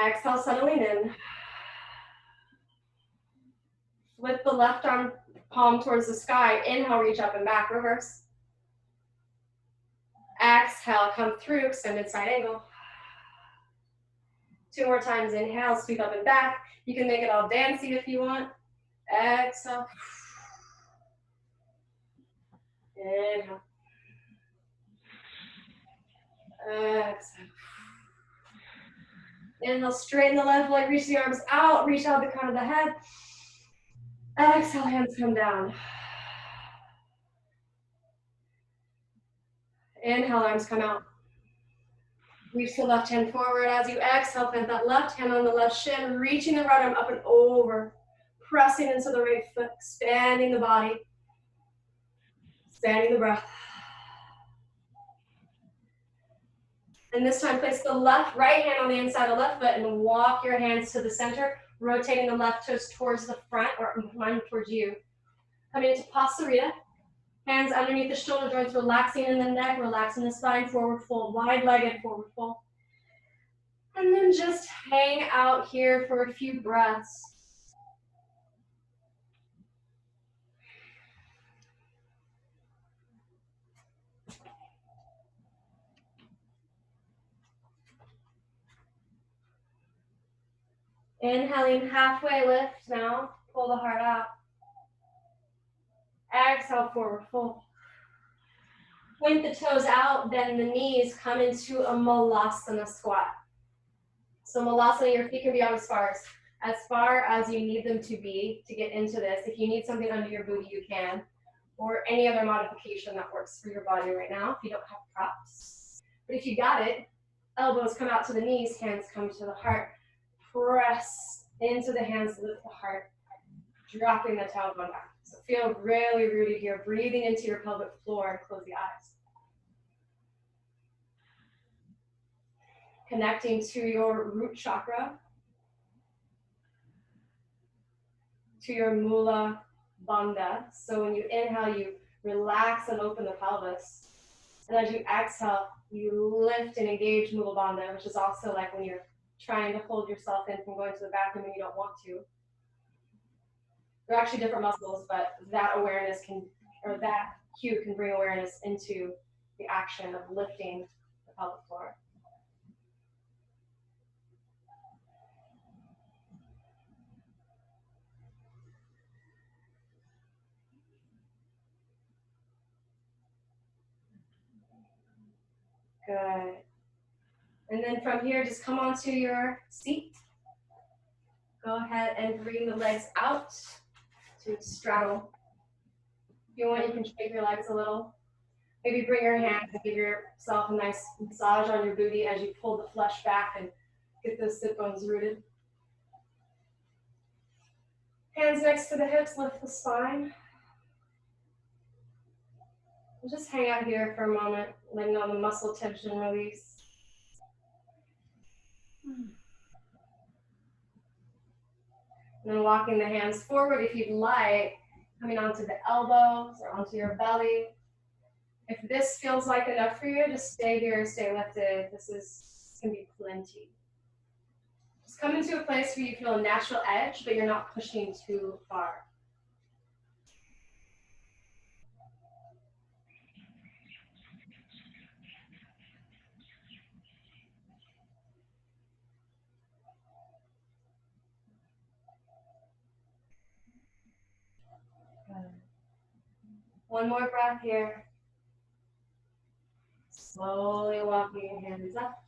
Exhale, settling in. Flip the left arm palm towards the sky. Inhale, reach up and back, reverse. Exhale, come through, extended side angle. 2 more times, inhale, sweep up and back. You can make it all dancey if you want. Exhale. Inhale. Exhale. Inhale, straighten the left leg, reach the arms out, reach out the crown of the head. Exhale, hands come down. Inhale, arms come out. Reach the left hand forward as you exhale, plant that left hand on the left shin, reaching the right arm up and over, pressing into the right foot, expanding the body, expanding the breath. And this time, place the right hand on the inside of the left foot and walk your hands to the center, rotating the left toes towards the front, or mine towards you. Coming into Pasarita. Hands underneath the shoulder joints, relaxing in the neck, relaxing the spine, forward fold, wide-legged forward fold. And then just hang out here for a few breaths. Inhaling, halfway lift now, pull the heart out. Exhale, forward fold. Point the toes out, bend the knees, come into a Malasana squat. So Malasana, your feet can be out as far as you need them to be to get into this. If you need something under your booty, you can. Or any other modification that works for your body right now if you don't have props. But if you got it, elbows come out to the knees, hands come to the heart. Press into the hands, lift the heart, dropping the tailbone back. So feel really rooted here, breathing into your pelvic floor and close the eyes. Connecting to your root chakra, to your Mula Bandha. So when you inhale, you relax and open the pelvis. And as you exhale, you lift and engage Mula Bandha, which is also like when you're trying to hold yourself in from going to the bathroom and you don't want to. They're actually different muscles, but that awareness can, or that cue can bring awareness into the action of lifting the pelvic floor. Good. And then from here, just come onto your seat. Go ahead and bring the legs out to straddle. If you want, you can shake your legs a little. Maybe bring your hands and give yourself a nice massage on your booty as you pull the flesh back and get those sit bones rooted. Hands next to the hips, lift the spine. And just hang out here for a moment, letting all the muscle tension release. And then walking the hands forward if you'd like, coming onto the elbows or onto your belly. If this feels like enough for you, just stay here, stay lifted. This can be plenty. Just come into a place where you feel a natural edge, but you're not pushing too far. Good. One more breath here. Slowly walking your hands up.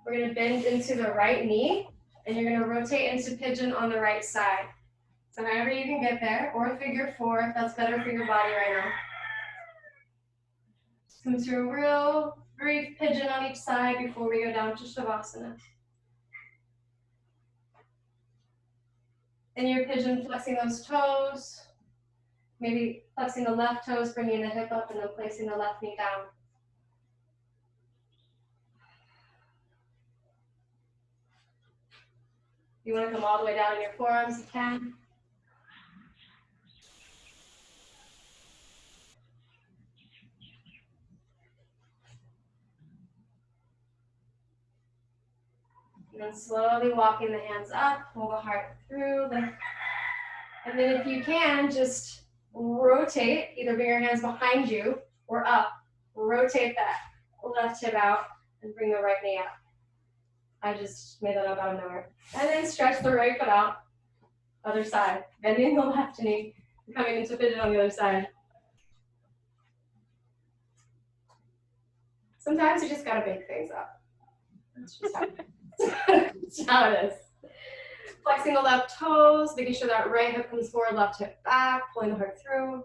We're going to bend into the right knee, and you're going to rotate into pigeon on the right side. So however you can get there, or figure four, if that's better for your body right now. Just come to a real brief pigeon on each side before we go down to Shavasana. In your pigeon, flexing those toes. Maybe flexing the left toes, bringing the hip up, and then placing the left knee down. You want to come all the way down in your forearms, you can. And then slowly walking the hands up, pull the heart through. And then if you can, just rotate, either bring your hands behind you or up. Rotate that left hip out and bring the right knee up. I just made that up out of nowhere. And then stretch the right foot out, other side. Bending the left knee, coming into fidget on the other side. Sometimes you just gotta make things up. That's just how, that's how it is. Flexing the left toes, making sure that right hip comes forward, left hip back, pulling the heart through.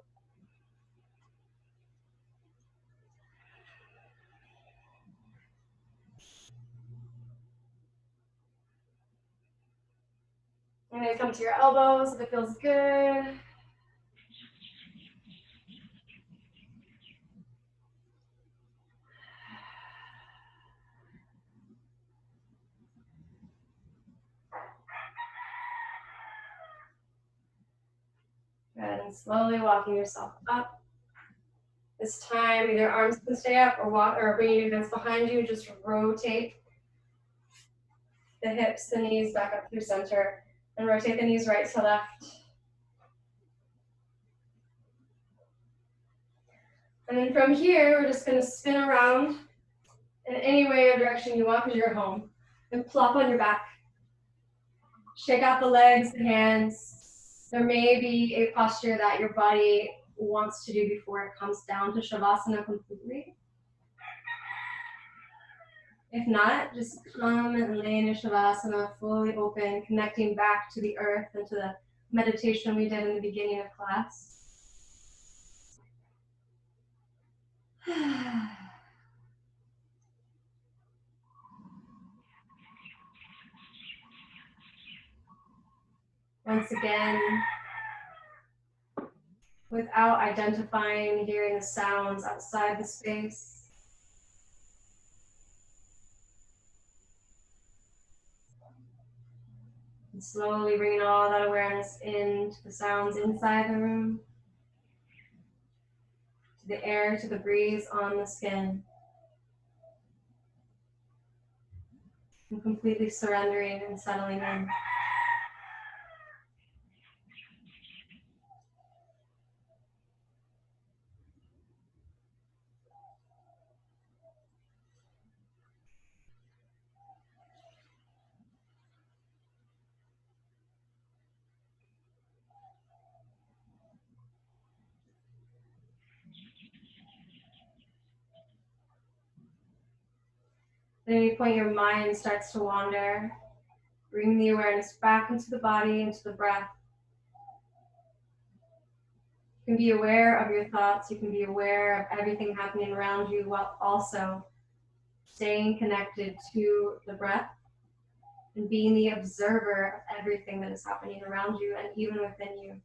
And then come to your elbows if it feels good. And slowly walking yourself up. This time, either arms can stay up or walk, or bring your hands behind you. Just rotate the hips, the knees back up through center, and rotate the knees right to left. And then from here, we're just going to spin around in any way or direction you want because you're at home. And plop on your back. Shake out the legs, the hands. There may be a posture that your body wants to do before it comes down to Shavasana completely. If not, just come and lay in your Shavasana fully open, connecting back to the earth and to the meditation we did in the beginning of class. Once again, without identifying, hearing the sounds outside the space. And slowly bringing all that awareness into the sounds inside the room, to the air, to the breeze on the skin. And completely surrendering and settling in. At any point your mind starts to wander, bring the awareness back into the body, into the breath. You can be aware of your thoughts, you can be aware of everything happening around you while also staying connected to the breath and being the observer of everything that is happening around you and even within you.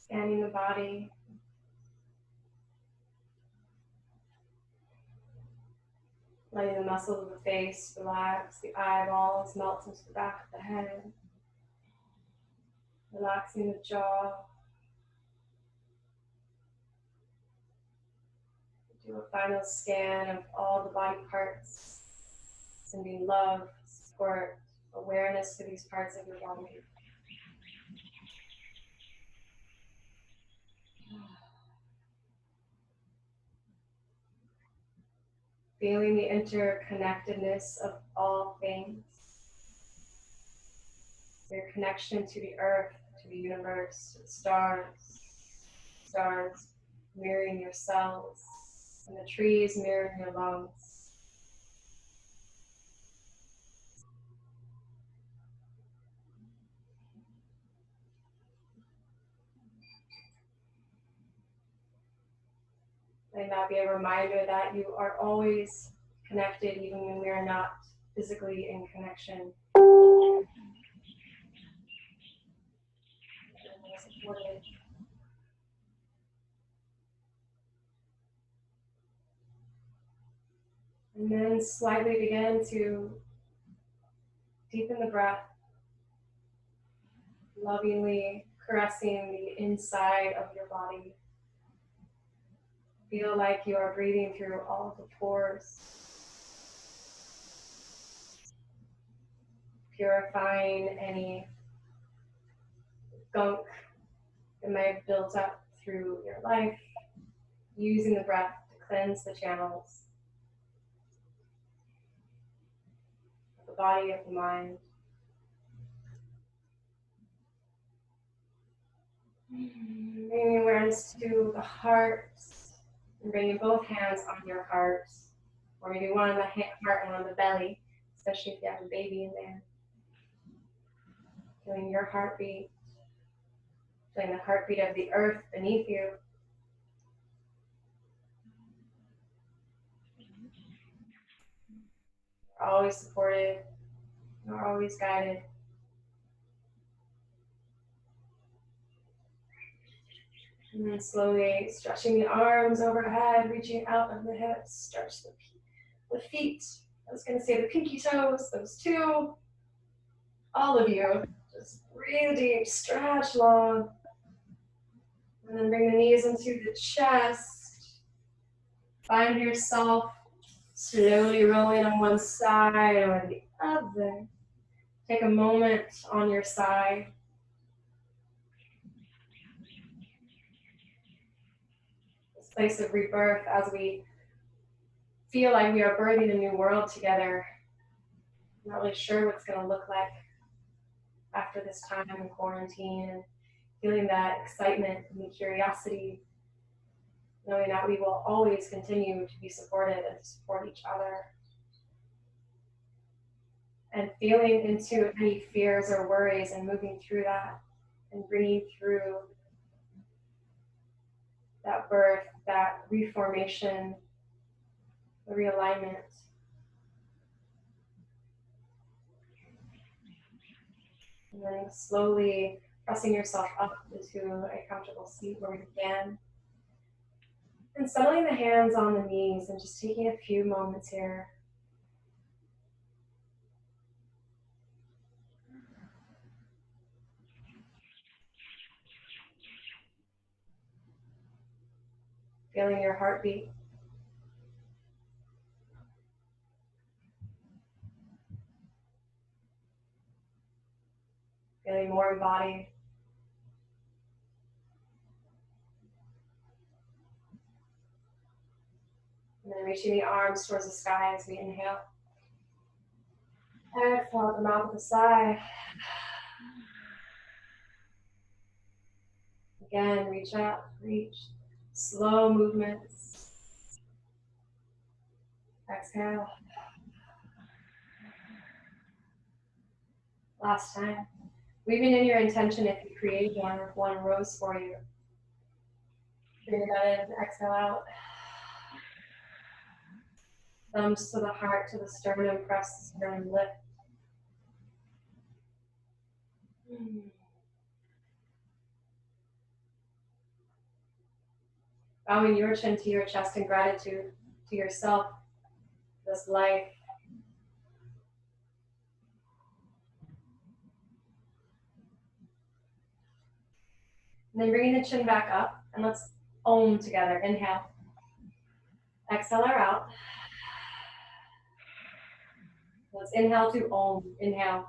Scanning the body. Letting the muscles of the face relax, the eyeballs melt into the back of the head. Relaxing the jaw. Do a final scan of all the body parts, sending love, support, awareness to these parts of your body. Feeling the interconnectedness of all things. Your connection to the earth, to the universe, to the stars. Stars mirroring your cells, and the trees mirroring your lungs. May that be a reminder that you are always connected, even when we are not physically in connection. And then slightly begin to deepen the breath, lovingly caressing the inside of your body. Feel like you are breathing through all of the pores, purifying any gunk that may have built up through your life, using the breath to cleanse the channels of the body, of the mind. Bringing awareness to the heart, and bringing both hands on your heart, or maybe one on the heart and one on the belly, especially if you have a baby in there. Feeling your heartbeat, feeling the heartbeat of the earth beneath you. You're always supported, you're always guided. And then slowly stretching the arms overhead, reaching out of the hips, stretch the feet. I was going to say the pinky toes, those two. All of you, just breathe deep, stretch long. And then bring the knees into the chest. Find yourself slowly rolling on one side or the other. Take a moment on your side. This place of rebirth as we feel like we are birthing a new world together. I'm not really sure what it's going to look like after this time in quarantine, and feeling that excitement and the curiosity, knowing that we will always continue to be supported and support each other. And feeling into any fears or worries and moving through that and bringing through that birth, that reformation, the realignment. And then slowly pressing yourself up into a comfortable seat where we begin. And settling the hands on the knees and just taking a few moments here. Feeling your heartbeat. Feeling more embodied. And then reaching the arms towards the sky as we inhale. Exhale at the mouth of the sigh. Again, reach up, reach. Slow movements. Exhale. Last time. Weaving in your intention if you create one rose for you. Bring that in, exhale out. Thumbs to the heart, to the sternum, press the sternum, lift. Bowing your chin to your chest in gratitude to yourself, this life. And then bringing the chin back up, and let's Om together. Inhale. Exhale her out. Let's inhale to Om. Inhale.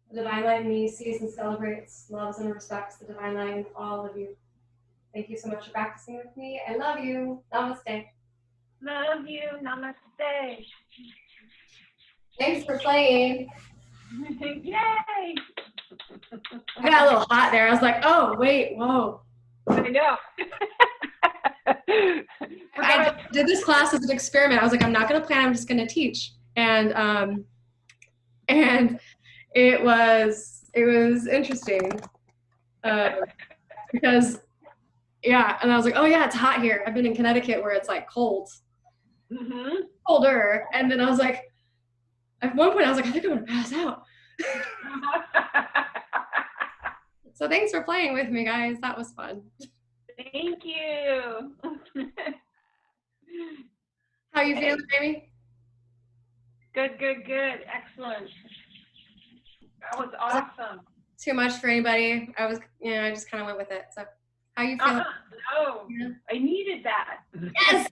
The Divine Light in me sees and celebrates, loves and respects the Divine Light in all of you. Thank you so much for practicing with me. I love you. Namaste. Love you. Namaste. Thanks for playing. Yay! I got a little hot there. I was like, oh, wait, whoa. I know. I did this class as an experiment. I was like, I'm not going to plan. I'm just going to teach. And it was interesting because, yeah. And I was like, oh yeah, it's hot here. I've been in Connecticut where it's like cold, colder. And then I was like, at one point I was like, I think I'm going to pass out. So thanks for playing with me, guys. That was fun. Thank you. How you feeling, Amy? Good. Excellent. That was awesome. Too much for anybody? I just kind of went with it. So how you feeling? No, Yeah. I needed that. Yes!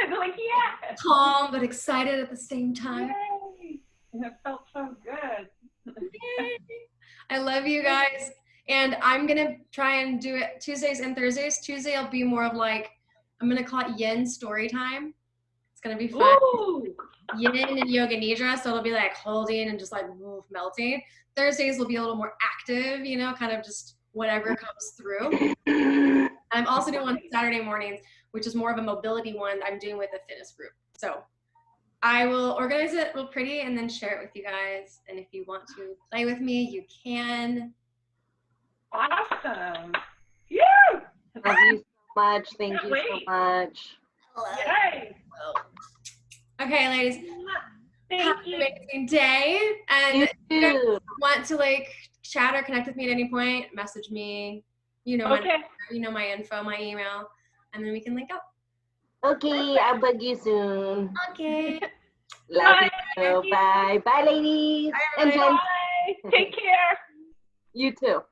I'm like, yeah. Calm but excited at the same time. Yay. It felt so good. I love you guys. And I'm going to try and do it Tuesdays and Thursdays. Tuesday will be more of like, I'm going to call it Yin story time. It's going to be fun. Ooh. Yin and Yoga Nidra. So it'll be like holding and just like melting. Thursdays will be a little more active, kind of just whatever comes through. I'm also doing one Saturday mornings, which is more of a mobility one I'm doing with a fitness group. So I will organize it real pretty and then share it with you guys. And if you want to play with me, you can. Awesome. Yeah. Love you so much. Thank you so much. Yay. Okay, ladies. Thank Have you. an amazing day. And You if you guys too. want to chat or connect with me at any point, message me. Okay. My info, my email, and then we can link up. Okay, I'll bug you soon. Okay. Love Bye. you. Bye. Bye, ladies. Bye, And everybody. gents. Bye. Take care. You too.